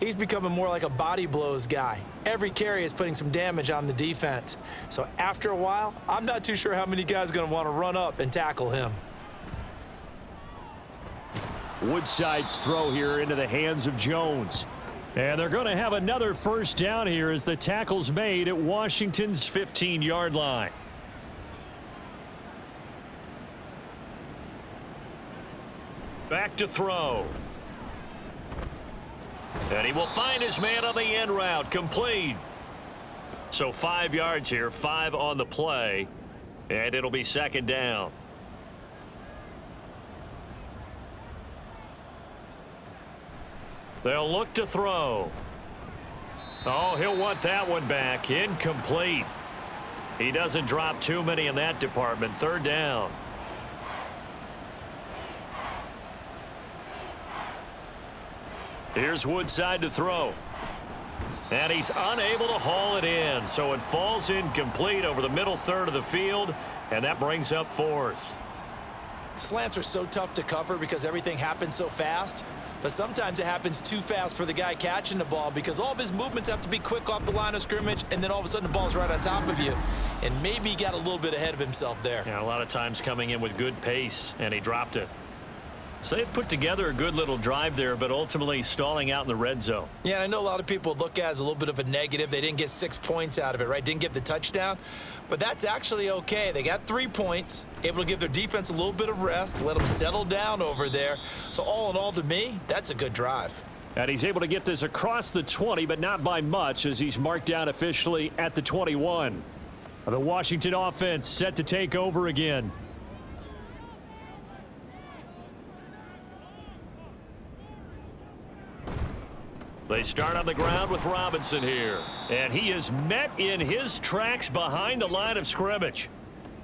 he's becoming more like a body blows guy. Every carry is putting some damage on the defense. So after a while, I'm not too sure how many guys are going to want to run up and tackle him. Woodside's throw here into the hands of Jones. And they're going to have another first down here as the tackle's made at Washington's 15-yard line. Back to throw. And he will find his man on the end route. Complete. So 5 yards here, 5 on the play. And it'll be second down. They'll look to throw. Oh, he'll want that one back. Incomplete. He doesn't drop too many in that department. Third down. Here's Woodside to throw. And he's unable to haul it in. So it falls incomplete over the middle third of the field. And that brings up fourth. Slants are so tough to cover because everything happens so fast. But sometimes it happens too fast for the guy catching the ball because all of his movements have to be quick off the line of scrimmage, and then all of a sudden the ball's right on top of you. And maybe he got a little bit ahead of himself there. Yeah, a lot of times coming in with good pace, and he dropped it. So they've put together a good little drive there, but ultimately stalling out in the red zone. Yeah, I know a lot of people look at it as a little bit of a negative. They didn't get 6 points out of it, right? Didn't get the touchdown. But that's actually okay. They got 3 points, able to give their defense a little bit of rest, let them settle down over there. So all in all, to me, that's a good drive. And he's able to get this across the 20, but not by much as he's marked down officially at the 21. The Washington offense set to take over again. They start on the ground with Robinson here. And he is met in his tracks behind the line of scrimmage.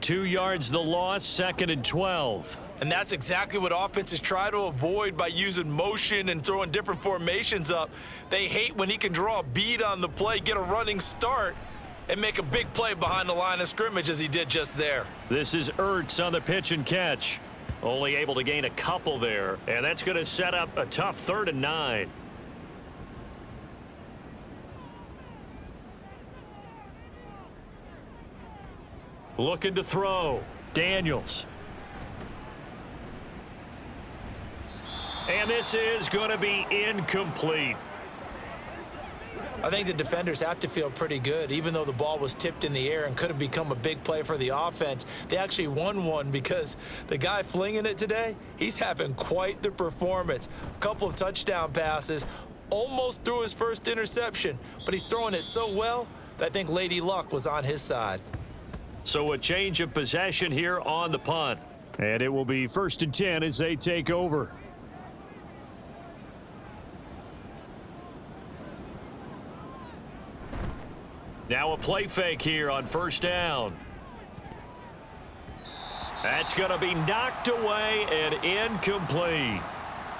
2 yards the loss, 2nd and 12. And that's exactly what offenses try to avoid by using motion and throwing different formations up. They hate when he can draw a bead on the play, get a running start, and make a big play behind the line of scrimmage as he did just there. This is Ertz on the pitch and catch. Only able to gain a couple there. And that's going to set up a tough 3rd and 9. Looking to throw. Daniels. And this is going to be incomplete. I think the defenders have to feel pretty good. Even though the ball was tipped in the air and could have become a big play for the offense, they actually won one because the guy flinging it today, he's having quite the performance. A couple of touchdown passes, almost threw his first interception, but he's throwing it so well that I think Lady Luck was on his side. So a change of possession here on the punt. And it will be 1st and 10 as they take over. Now a play fake here on 1st down. That's going to be knocked away and incomplete.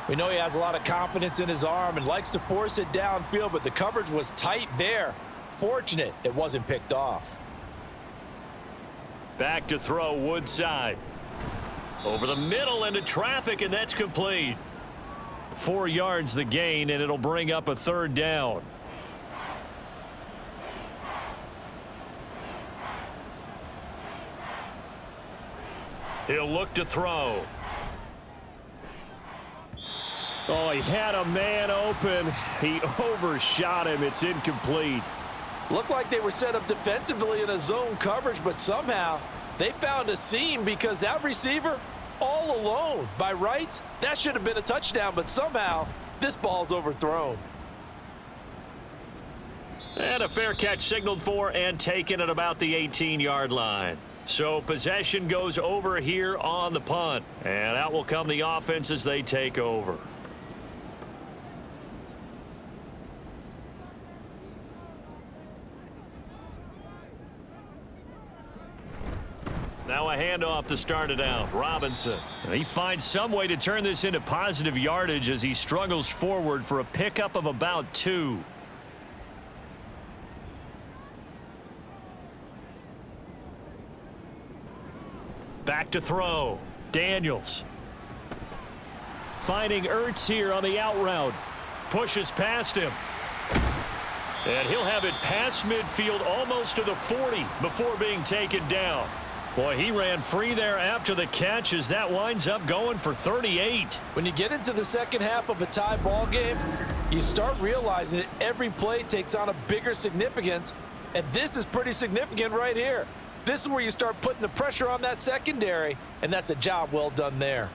We know he has a lot of confidence in his arm and likes to force it downfield, but the coverage was tight there. Fortunate it wasn't picked off. Back to throw, Woodside. Over the middle into traffic, and that's complete. 4 yards the gain, and it'll bring up a 3rd down. He'll look to throw. Oh, he had a man open. He overshot him. It's incomplete. Looked like they were set up defensively in a zone coverage, but somehow they found a seam because that receiver all alone. By rights, that should have been a touchdown, but somehow this ball's overthrown. And a fair catch signaled for and taken at about the 18-yard line. So possession goes over here on the punt. And out will come the offense as they take over. Now a handoff to start it out. Robinson. And he finds some way to turn this into positive yardage as he struggles forward for a pickup of about 2. Back to throw. Daniels. Finding Ertz here on the out route. Pushes past him. And he'll have it past midfield almost to the 40 before being taken down. Boy, he ran free there after the catch as that winds up going for 38. When you get into the second half of a tie ball game, you start realizing that every play takes on a bigger significance, and this is pretty significant right here. This is where you start putting the pressure on that secondary, and that's a job well done there.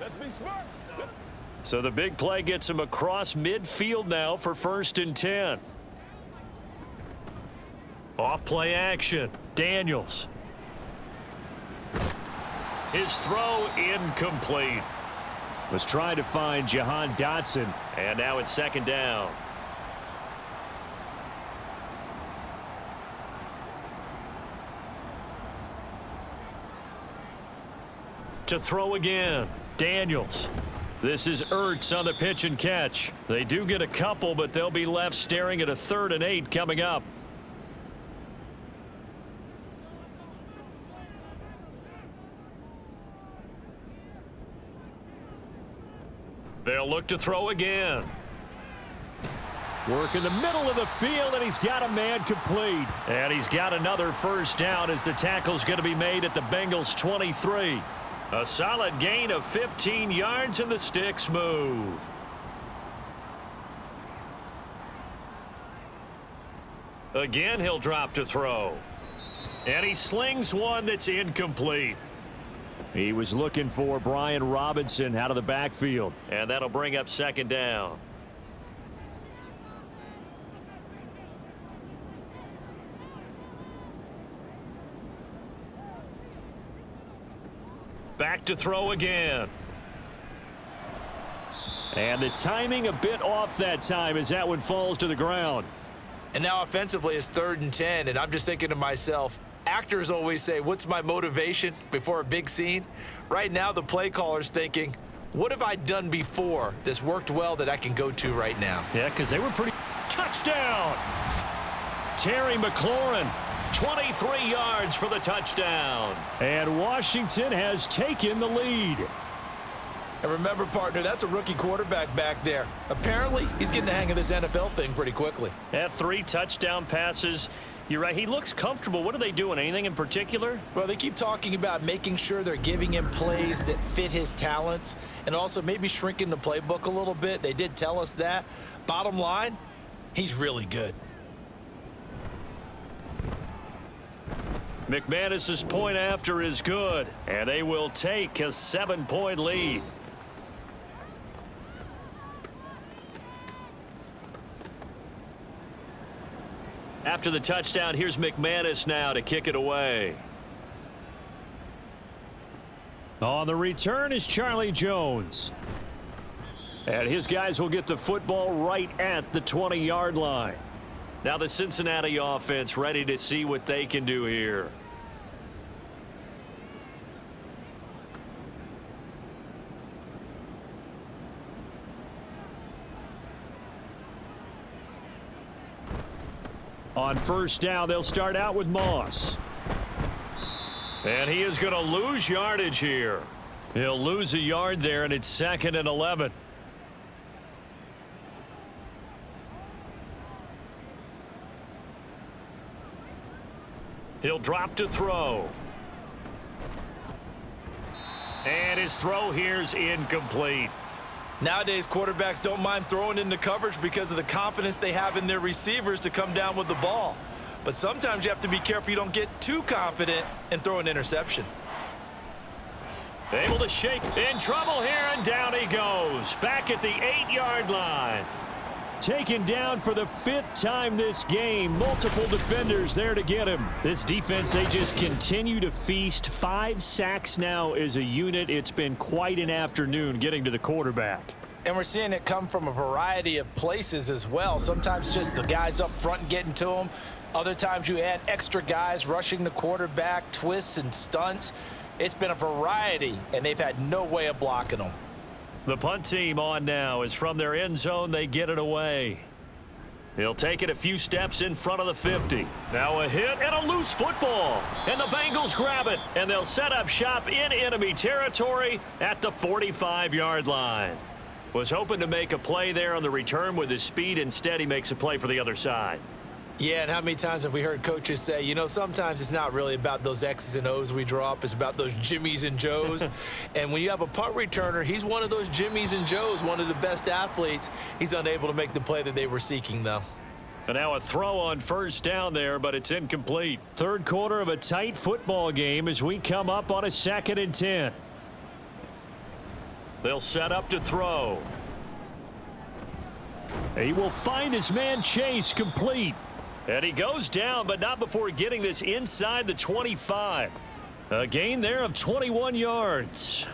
Let's be smart. So the big play gets him across midfield now for 1st and 10. Off play action. Daniels. His throw incomplete. Was trying to find Jahan Dotson, and now it's 2nd down. To throw again. Daniels. This is Ertz on the pitch and catch. They do get a couple, but they'll be left staring at a 3rd and 8 coming up. They'll look to throw again. Work in the middle of the field, and he's got a man complete. And he's got another 1st down as the tackle's going to be made at the Bengals 23. A solid gain of 15 yards, and the sticks move. Again, he'll drop to throw. And he slings one that's incomplete. He was looking for Brian Robinson out of the backfield, and that'll bring up 2nd down. Back to throw again. And the timing a bit off that time as that one falls to the ground. And now offensively it's 3rd and 10, and I'm just thinking to myself, actors always say, what's my motivation before a big scene? Right now the play caller's thinking, what have I done before that's worked well that I can go to right now? Yeah, because they were pretty... Touchdown! Terry McLaurin, 23 yards for the touchdown. And Washington has taken the lead. And remember, partner, that's a rookie quarterback back there. Apparently, he's getting the hang of this NFL thing pretty quickly. Had 3 touchdown passes. You're right. He looks comfortable. What are they doing? Anything in particular? Well, they keep talking about making sure they're giving him plays that fit his talents and also maybe shrinking the playbook a little bit. They did tell us that. Bottom line, he's really good. McManus's point after is good, and they will take a 7-point lead. After the touchdown, here's McManus now to kick it away. On the return is Charlie Jones. And his guys will get the football right at the 20-yard line. Now the Cincinnati offense ready to see what they can do here. On 1st down, they'll start out with Moss. And he is going to lose yardage here. He'll lose a yard there, and it's 2nd and 11. He'll drop to throw. And his throw here's incomplete. Nowadays, quarterbacks don't mind throwing into coverage because of the confidence they have in their receivers to come down with the ball. But sometimes you have to be careful you don't get too confident and throw an interception. Able to shake. In trouble here, and down he goes. Back at the 8-yard line. Taken down for the 5th time this game. Multiple defenders there to get him. This defense, they just continue to feast. 5 sacks now as a unit. It's been quite an afternoon getting to the quarterback. And we're seeing it come from a variety of places as well. Sometimes just the guys up front and getting to them. Other times you add extra guys rushing the quarterback, twists and stunts. It's been a variety, and they've had no way of blocking them. The punt team on now is from their end zone. They get it away. He'll take it a few steps in front of the 50. Now a hit and a loose football. And the Bengals grab it, and they'll set up shop in enemy territory at the 45-yard line. Was hoping to make a play there on the return with his speed. Instead, he makes a play for the other side. Yeah, and how many times have we heard coaches say, you know, sometimes it's not really about those X's and O's we drop. It's about those Jimmies and Joes. And when you have a punt returner, he's one of those Jimmies and Joes, one of the best athletes. He's unable to make the play that they were seeking, though. And now a throw on first down there, but it's incomplete. Third quarter of a tight football game as we come up on a 2nd and 10. They'll set up to throw. He will find his man Chase, complete. And he goes down, but not before getting this inside the 25. A gain there of 21 yards.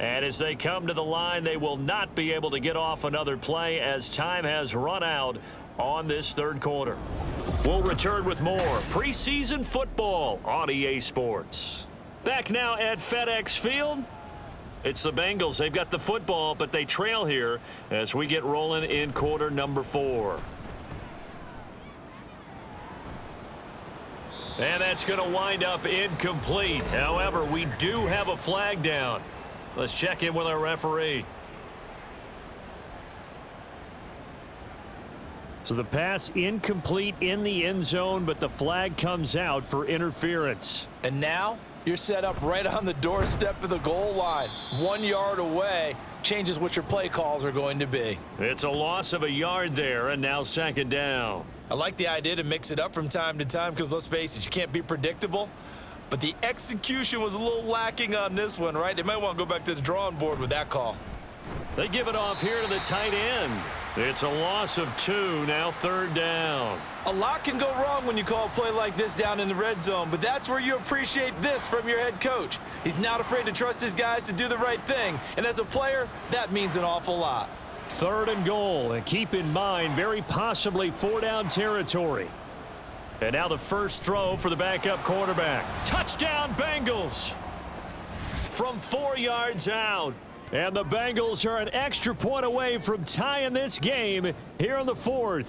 And as they come to the line, they will not be able to get off another play as time has run out on this third quarter. We'll return with more preseason football on EA Sports. Back now at FedEx Field. It's the Bengals. They've got the football, but they trail here as we get rolling in quarter number 4. And that's going to wind up incomplete. However, we do have a flag down. Let's check in with our referee. So the pass incomplete in the end zone, but the flag comes out for interference. And now you're set up right on the doorstep of the goal line. 1 yard away changes what your play calls are going to be. It's a loss of a yard there, and now 2nd down. I like the idea to mix it up from time to time because, let's face it, you can't be predictable. But the execution was a little lacking on this one, right? They might want to go back to the drawing board with that call. They give it off here to the tight end. It's a loss of 2, now 3rd down. A lot can go wrong when you call a play like this down in the red zone, but that's where you appreciate this from your head coach. He's not afraid to trust his guys to do the right thing, and as a player, that means an awful lot. 3rd and goal, and keep in mind, very possibly 4-down territory. And now the first throw for the backup quarterback. Touchdown, Bengals! From 4 yards out. And the Bengals are an extra point away from tying this game here in the 4th.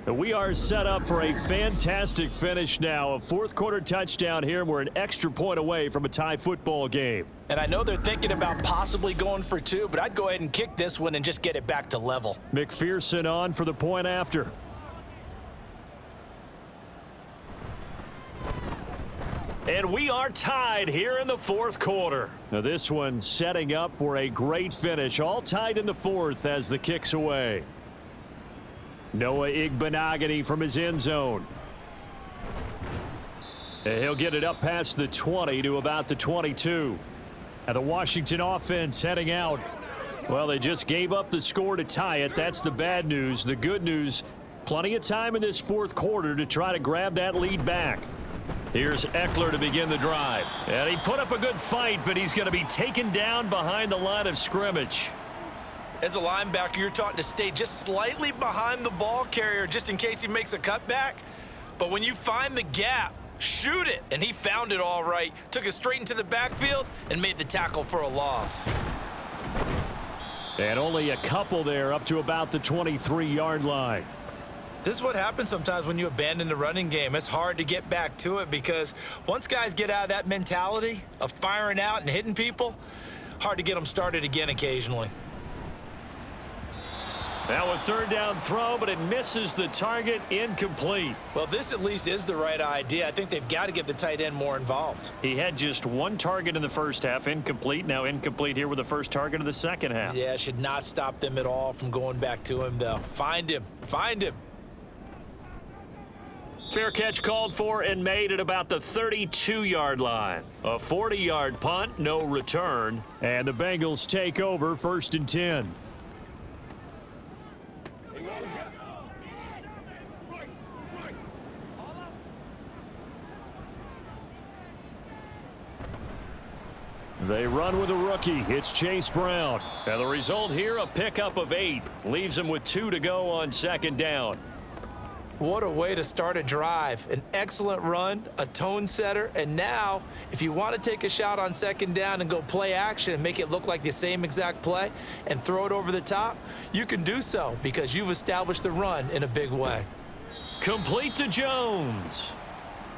We are set up for a fantastic finish now. A 4th quarter touchdown here. We're an extra point away from a tie football game. And I know they're thinking about possibly going for 2, but I'd go ahead and kick this one and just get it back to level. McPherson on for the point after. And we are tied here in the 4th quarter. Now this one setting up for a great finish. All tied in the 4th as the kick's away. Noah Igbenogany from his end zone. And he'll get it up past the 20 to about the 22. And the Washington offense heading out. Well, they just gave up the score to tie it. That's the bad news. The good news, plenty of time in this 4th quarter to try to grab that lead back. Here's Eckler to begin the drive. And he put up a good fight, but he's going to be taken down behind the line of scrimmage. As a linebacker, you're taught to stay just slightly behind the ball carrier just in case he makes a cutback. But when you find the gap, shoot it. And he found it all right. Took it straight into the backfield and made the tackle for a loss. And only a couple there up to about the 23-yard line. This is what happens sometimes when you abandon the running game. It's hard to get back to it because once guys get out of that mentality of firing out and hitting people, hard to get them started again occasionally. Now a 3rd down throw, but it misses the target, incomplete. Well, this at least is the right idea. I think they've got to get the tight end more involved. He had just 1 target in the first half, incomplete. Now incomplete here with the first target of the second half. Yeah, should not stop them at all from going back to him, though. Find him. Find him. Fair catch called for and made at about the 32-yard line. A 40-yard punt, no return. And the Bengals take over 1st and 10. They run with a rookie. It's Chase Brown. And the result here, a pickup of 8. Leaves him with 2 to go on 2nd down. What a way to start a drive. An excellent run, a tone setter, and now if you want to take a shot on 2nd down and go play action and make it look like the same exact play and throw it over the top, you can do so because you've established the run in a big way. Complete to Jones.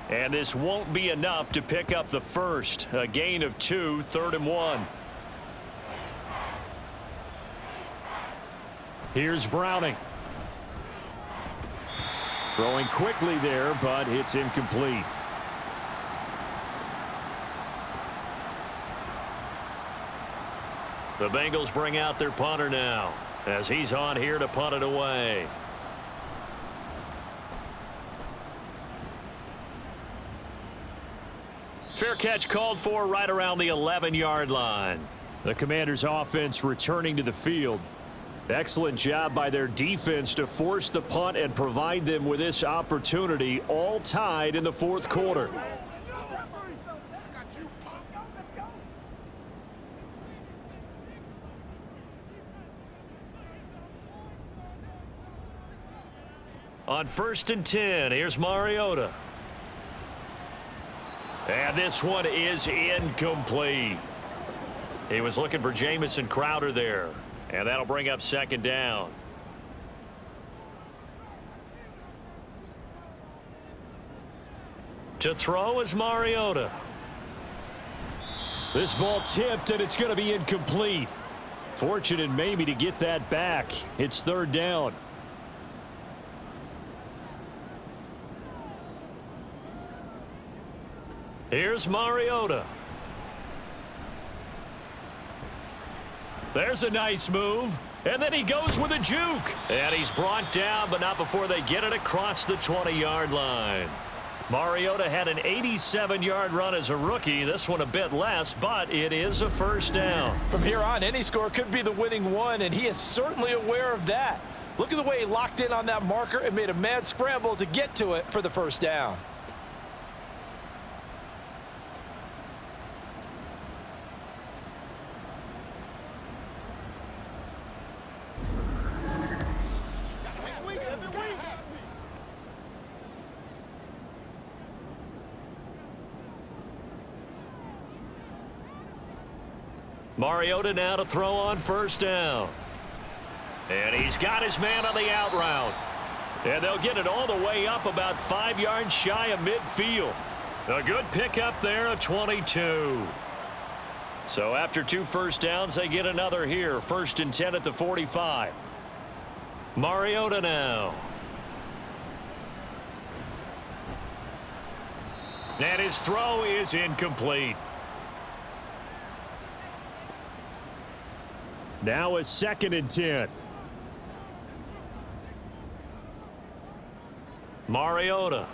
And this won't be enough to pick up the first. A gain of 2, 3rd and 1. Here's Browning. Throwing quickly there, but it's incomplete. The Bengals bring out their punter now, as he's on here to punt it away. Fair catch called for right around the 11-yard line. The Commanders' offense returning to the field. Excellent job by their defense to force the punt and provide them with this opportunity, all tied in the 4th quarter. On 1st and 10, here's Mariota. And this one is incomplete. He was looking for Jamison Crowder there. And that'll bring up 2nd down. To throw is Mariota. This ball tipped, and it's going to be incomplete. Fortunate maybe to get that back. It's 3rd down. Here's Mariota. There's a nice move. And then he goes with a juke. And he's brought down, but not before they get it across the 20-yard line. Mariota had an 87-yard run as a rookie. This one a bit less, but it is a 1st down. From here on, any score could be the winning one, and he is certainly aware of that. Look at the way he locked in on that marker and made a mad scramble to get to it for the 1st down. Mariota now to throw on 1st down. And he's got his man on the out route. And they'll get it all the way up about 5 yards shy of midfield. A good pickup there, a 22. So after 2 first downs, they get another here. 1st and 10 at the 45. Mariota now. And his throw is incomplete. Now a 2nd and 10. Mariota.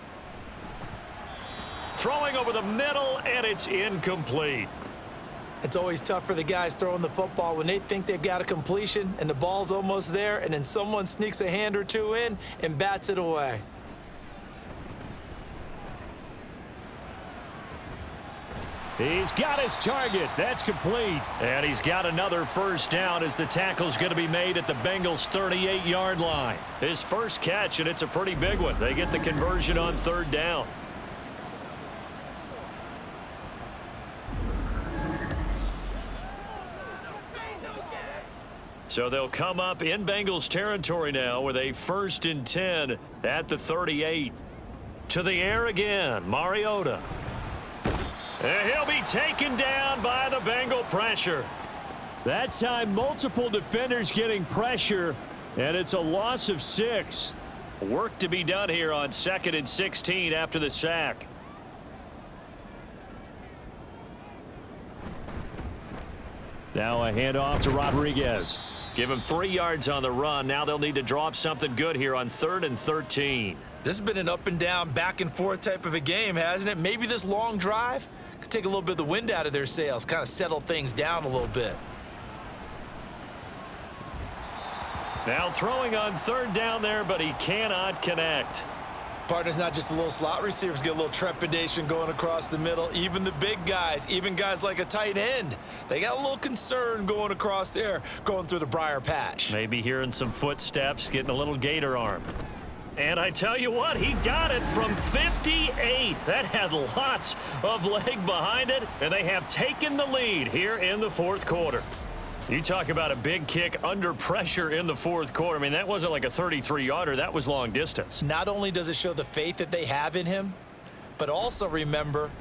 Throwing over the middle, and it's incomplete. It's always tough for the guys throwing the football when they think they've got a completion and the ball's almost there, and then someone sneaks a hand or two in and bats it away. He's got his target. That's complete. And he's got another 1st down as the tackle's going to be made at the Bengals' 38-yard line. His first catch, and it's a pretty big one. They get the conversion on 3rd down. So they'll come up in Bengals territory now with a 1st and 10 at the 38. To the air again, Mariota. And he'll be taken down by the Bengal pressure. That time, multiple defenders getting pressure, and it's a loss of 6. Work to be done here on 2nd and 16 after the sack. Now a handoff to Rodriguez. Give him 3 yards on the run. Now they'll need to drop something good here on 3rd and 13. This has been an up and down, back and forth type of a game, hasn't it? Maybe this long drive could take a little bit of the wind out of their sails, kind of settle things down a little bit. Now throwing on 3rd down there, but he cannot connect. Partner's not just a little slot receivers, get a little trepidation going across the middle. Even the big guys, even guys like a tight end, they got a little concern going across there, going through the briar patch. Maybe hearing some footsteps, getting a little gator arm. And I tell you what, he got it from 58. That had lots of leg behind it, and they have taken the lead here in the 4th quarter. You talk about a big kick under pressure in the 4th quarter. I mean, that wasn't like a 33-yarder. That was long distance. Not only does it show the faith that they have in him, But also remember,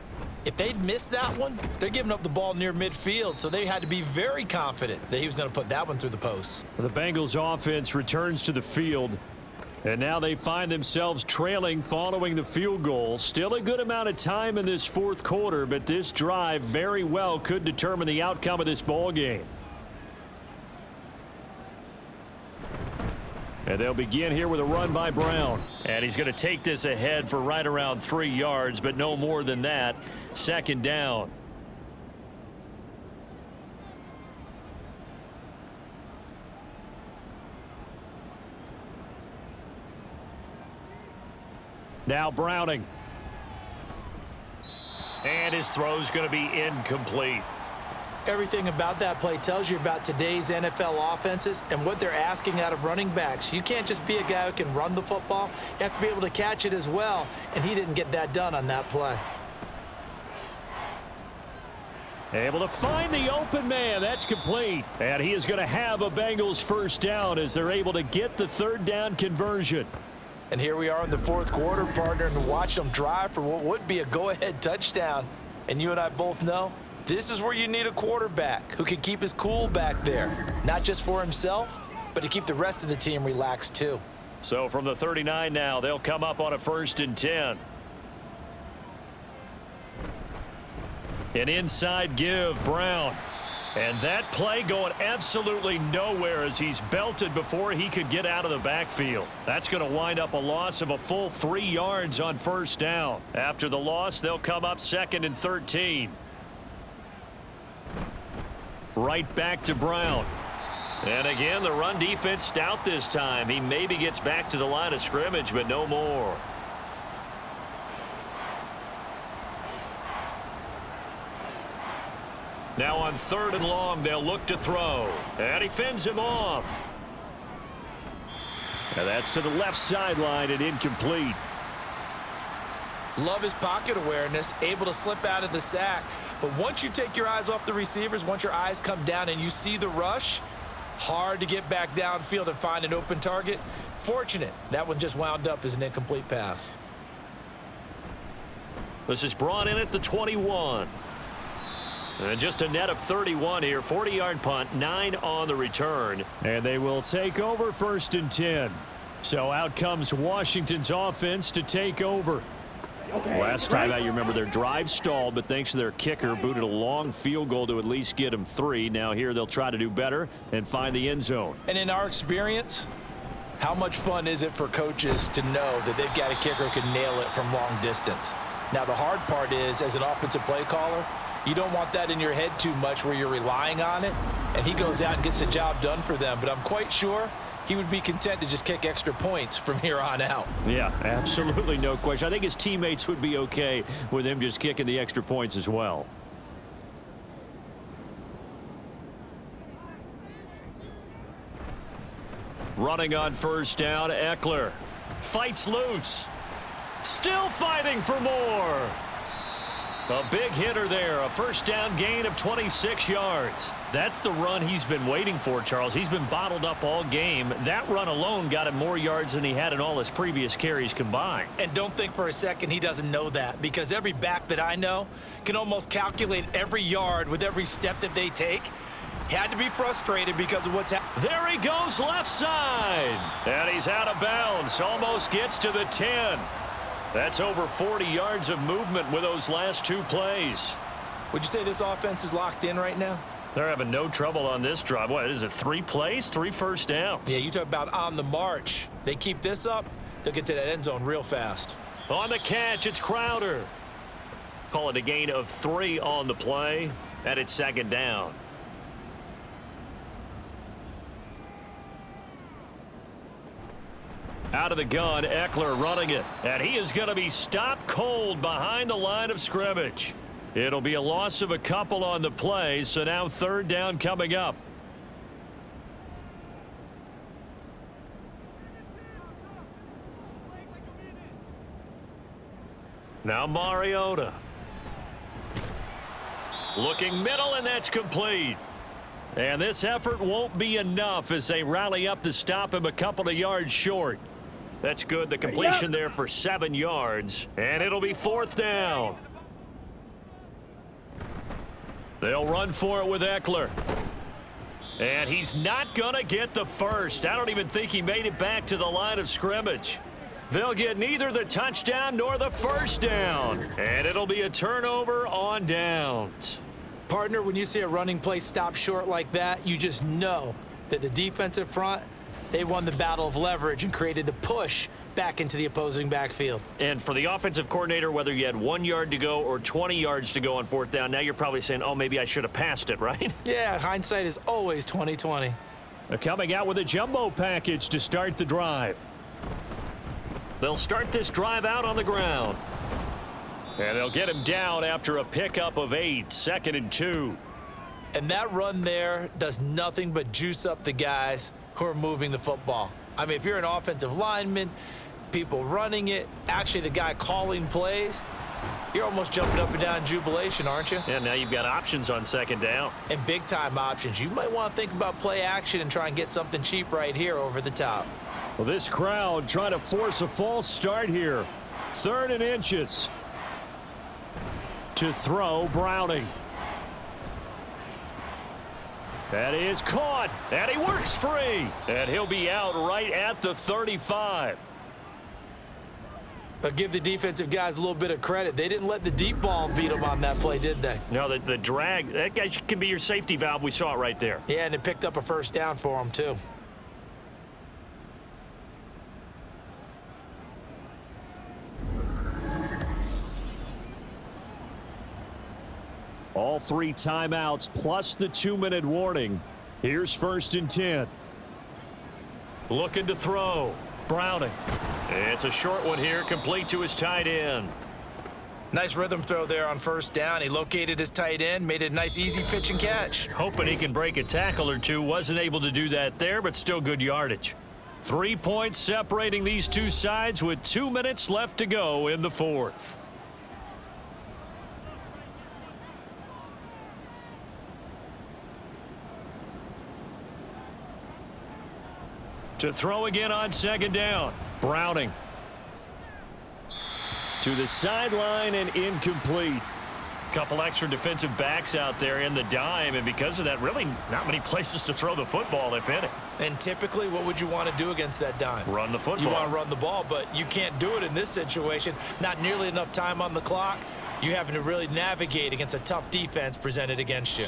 if they'd missed that one, they're giving up the ball near midfield, so they had to be very confident that he was going to put that one through the post. The Bengals offense returns to the field, and now they find themselves trailing following the field goal. Still a good amount of time in this fourth quarter, but this drive very well could determine the outcome of this ball game. And they'll begin here with a run by Brown. And he's going to take this ahead for right around 3 yards, but no more than that. Second down. Now Browning. And his throw's going to be incomplete. Everything about that play tells you about today's NFL offenses and what they're asking out of running backs. You can't just be a guy who can run the football. You have to be able to catch it as well, and he didn't get that done on that play. Able to find the open man. That's complete. And he is going to have a Bengals first down as they're able to get the third down conversion. And here we are in the fourth quarter, partner, and watch them drive for what would be a go-ahead touchdown. And you and I both know this is where you need a quarterback who can keep his cool back there, not just for himself, but to keep the rest of the team relaxed too. So from the 39 now, they'll come up on a 1st and 10. An inside give, Brown. And that play going absolutely nowhere as he's belted before he could get out of the backfield. That's going to wind up a loss of a full 3 yards on first down. After the loss, they'll come up 2nd and 13. Right back to Brown. And again, the run defense stout this time. He maybe gets back to the line of scrimmage, but no more. Now on 3rd and long, they'll look to throw. And he fends him off. And that's to the left sideline and incomplete. Love his pocket awareness, able to slip out of the sack. But once you take your eyes off the receivers, once your eyes come down and you see the rush, hard to get back downfield and find an open target. Fortunate, that one just wound up as an incomplete pass. This is brought in at the 21. And just a net of 31 here. 40-yard punt, 9 on the return. And they will take over 1st and 10. So out comes Washington's offense to take over. Last time out, you remember their drive stalled, but thanks to their kicker, booted a long field goal to at least get them 3. Now here they'll try to do better and find the end zone. And in our experience, how much fun is it for coaches to know that they've got a kicker who can nail it from long distance? Now the hard part is, as an offensive play caller, you don't want that in your head too much where you're relying on it, and he goes out and gets the job done for them. But I'm quite sure he would be content to just kick extra points from here on out. Yeah, absolutely no question. I think his teammates would be okay with him just kicking the extra points as well. Running on first down, Eckler fights loose. Still fighting for more. A big hitter there, a first down gain of 26 yards. That's the run he's been waiting for, Charles. He's been bottled up all game. That run alone got him more yards than he had in all his previous carries combined. And don't think for a second he doesn't know that, because every back that I know can almost calculate every yard with every step that they take. He had to be frustrated because of what's happening. There he goes left side. And he's out of bounds. Almost gets to the 10. That's over 40 yards of movement with those last 2 plays. Would you say this offense is locked in right now? They're having no trouble on this drive. What is it, 3 plays, 3 first downs? Yeah, you talk about on the march. They keep this up, they'll get to that end zone real fast. On the catch, it's Crowder. Call it a gain of 3 on the play, and it's 2nd down. Out of the gun, Eckler running it. And he is going to be stopped cold behind the line of scrimmage. It'll be a loss of a couple on the play, so now 3rd down coming up. Now Mariota. Looking middle, and that's complete. And this effort won't be enough as they rally up to stop him a couple of yards short. That's good. The completion there for 7 yards, and it'll be 4th down. They'll run for it with Eckler. And he's not going to get the first. I don't even think he made it back to the line of scrimmage. They'll get neither the touchdown nor the first down. And it'll be a turnover on downs. Partner, when you see a running play stop short like that, you just know that the defensive front, they won the battle of leverage and created the push back into the opposing backfield. And for the offensive coordinator, whether you had 1 yard to go or 20 yards to go on 4th down, now you're probably saying, oh, maybe I should have passed it, right? Yeah, hindsight is always 20/20. Coming out with a jumbo package to start the drive. They'll start this drive out on the ground. And they'll get him down after a pickup of 8, 2nd and 2. And that run there does nothing but juice up the guys who are moving the football. I mean, if you're an offensive lineman, people running it, actually the guy calling plays, you're almost jumping up and down in jubilation, aren't you? Yeah, now you've got options on 2nd down. And big-time options. You might want to think about play action and try and get something cheap right here over the top. Well, this crowd trying to force a false start here. 3rd and inches. To throw, Browning. That is caught, and he works free. And he'll be out right at the 35. But give the defensive guys a little bit of credit. They didn't let the deep ball beat them on that play, did they? No, the drag, that guy can be your safety valve. We saw it right there. Yeah, and it picked up a first down for them, too. All 3 timeouts plus the 2-minute warning. Here's 1st and 10. Looking to throw. Browning. It's a short one here, complete to his tight end. Nice rhythm throw there on 1st down. He located his tight end, made it a nice easy pitch and catch. Hoping he can break a tackle or two. Wasn't able to do that there, but still good yardage. 3 points separating these two sides with 2 minutes left to go in the 4th. To throw again on 2nd down. Browning. To the sideline and incomplete. Couple extra defensive backs out there in the dime, and because of that, really not many places to throw the football, if any. And typically, what would you want to do against that dime? Run the football. You want to run the ball, but you can't do it in this situation. Not nearly enough time on the clock. You're having to really navigate against a tough defense presented against you.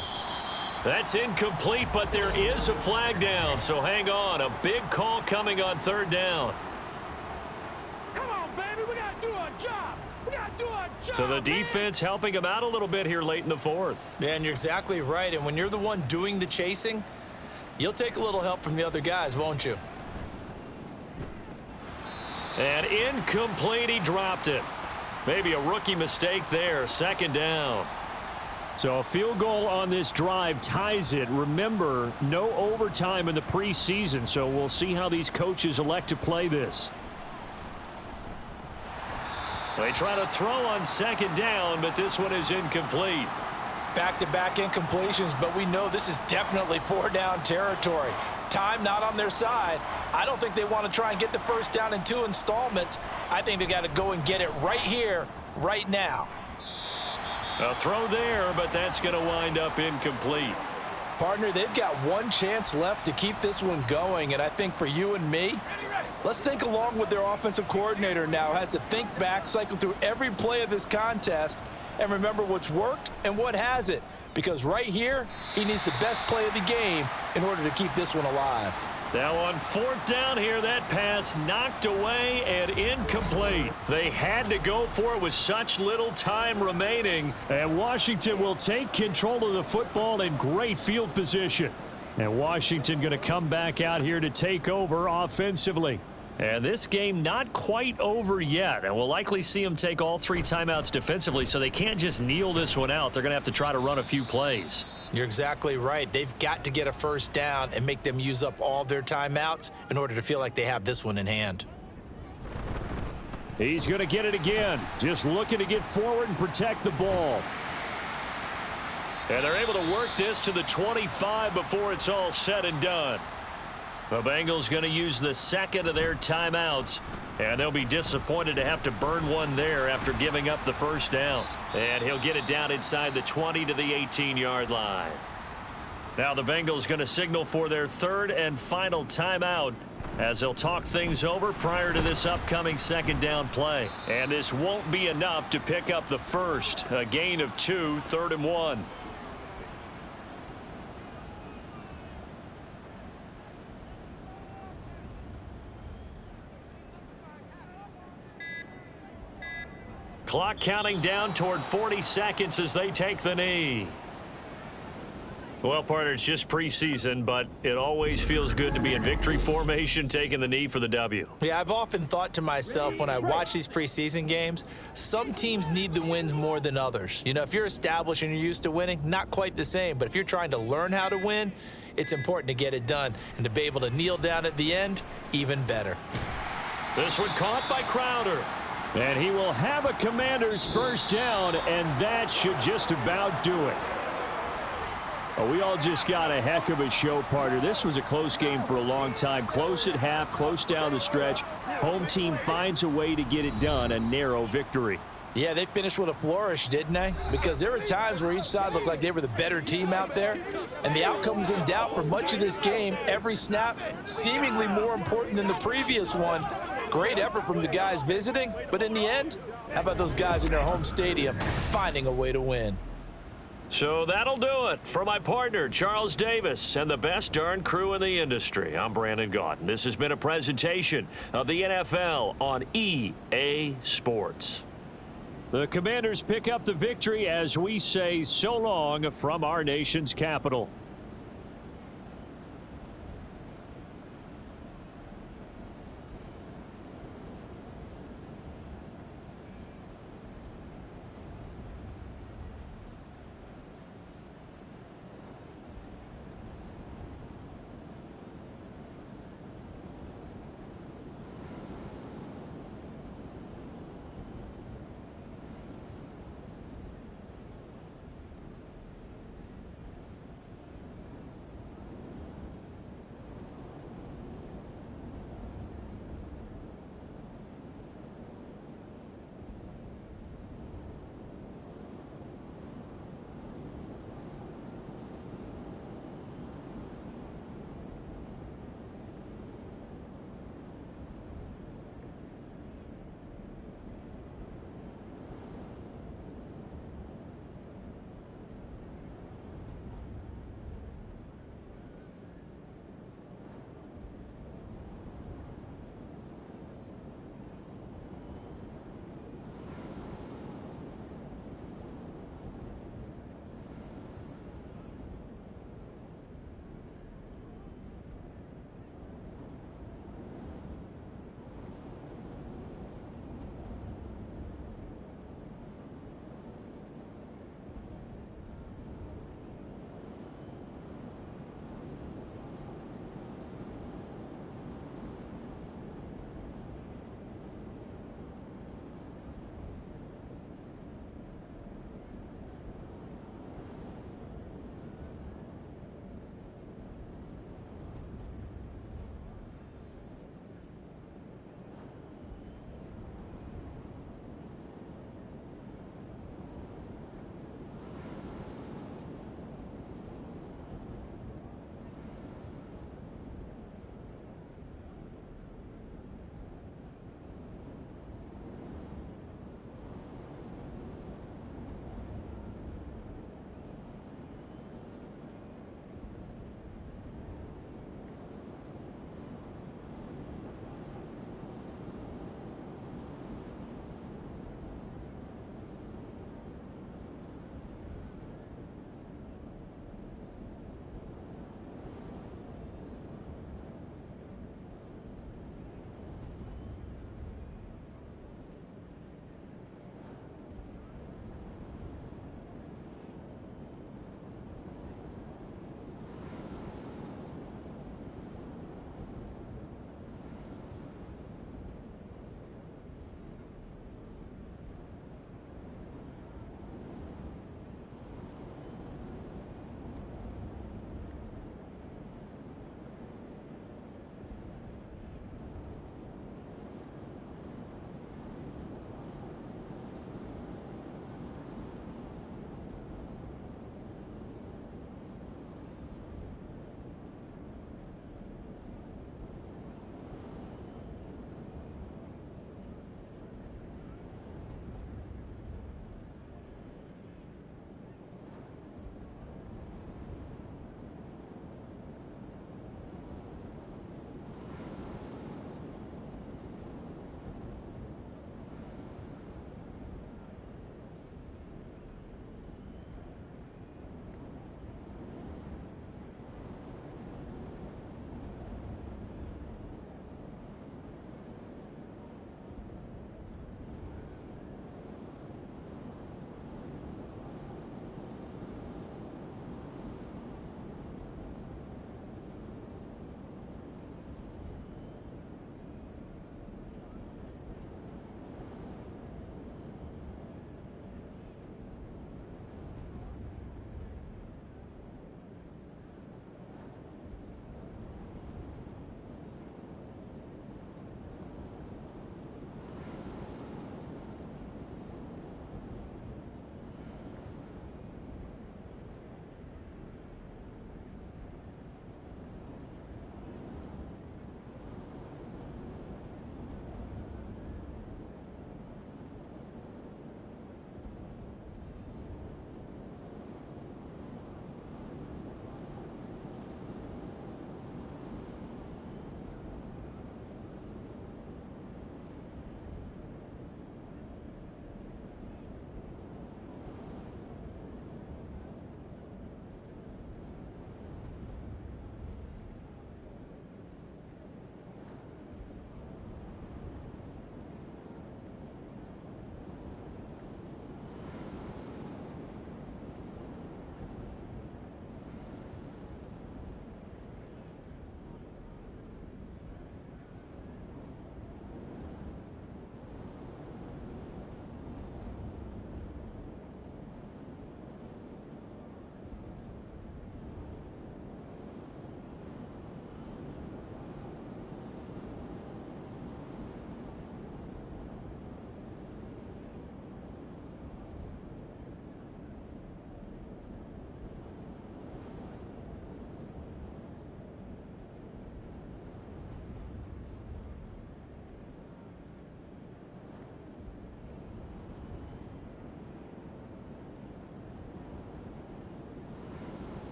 That's incomplete, but there is a flag down, so hang on. A big call coming on 3rd down. Come on, baby, we got to do our job. We got to do our job. So the defense helping him out a little bit here late in the 4th. Yeah, and you're exactly right. And when you're the one doing the chasing, you'll take a little help from the other guys, won't you? And incomplete, he dropped it. Maybe a rookie mistake there, 2nd down. So a field goal on this drive ties it. Remember, no overtime in the preseason, so we'll see how these coaches elect to play this. They try to throw on 2nd down, but this one is incomplete. Back-to-back incompletions, but we know this is definitely 4-down territory. Time not on their side. I don't think they want to try and get the first down in 2 installments. I think they got to go and get it right here, right now. A throw there, but that's going to wind up incomplete. Partner, they've got one chance left to keep this one going, and I think for you and me, let's think along with their offensive coordinator now. Has to think back, cycle through every play of this contest, and remember what's worked and what hasn't. Because right here, he needs the best play of the game in order to keep this one alive. Now on 4th down here, that pass knocked away and incomplete. They had to go for it with such little time remaining. And Washington will take control of the football in great field position. And Washington going to come back out here to take over offensively. And this game not quite over yet. And we'll likely see them take all 3 timeouts defensively, so they can't just kneel this one out. They're going to have to try to run a few plays. You're exactly right. They've got to get a first down and make them use up all their timeouts in order to feel like they have this one in hand. He's going to get it again. Just looking to get forward and protect the ball. And they're able to work this to the 25 before it's all said and done. The Bengals going to use the 2nd of their timeouts And they'll be disappointed to have to burn one there after giving up the first down. And he'll get it down inside the 20 to the 18-yard line. Now the Bengals going to signal for their third and final timeout as they'll talk things over prior to this upcoming second down play. And this won't be enough to pick up the first. A gain of 2, 3rd and 1. Clock counting down toward 40 seconds as they take the knee. Well, partner, it's just preseason, but it always feels good to be in victory formation, taking the knee for the W. Yeah, I've often thought to myself when I watch these preseason games, some teams need the wins more than others. You know, if you're established and you're used to winning, not quite the same. But if you're trying to learn how to win, it's important to get it done. And to be able to kneel down at the end, even better. This one caught by Crowder. And he will have a Commanders first down, and that should just about do it. Oh, we all just got a heck of a show, partner. This was a close game for a long time. Close at half, close down the stretch. Home team finds a way to get it done, a narrow victory. Yeah, they finished with a flourish, didn't they? Because there were times where each side looked like they were the better team out there. And the outcome was in doubt for much of this game. Every snap seemingly more important than the previous one. Great effort from the guys visiting. But in the end, how about those guys in their home stadium finding a way to win? So that'll do it. For my partner, Charles Davis, and the best darn crew in the industry, I'm Brandon Gaudin. This has been a presentation of the NFL on EA Sports. The Commanders pick up the victory as we say so long from our nation's capital.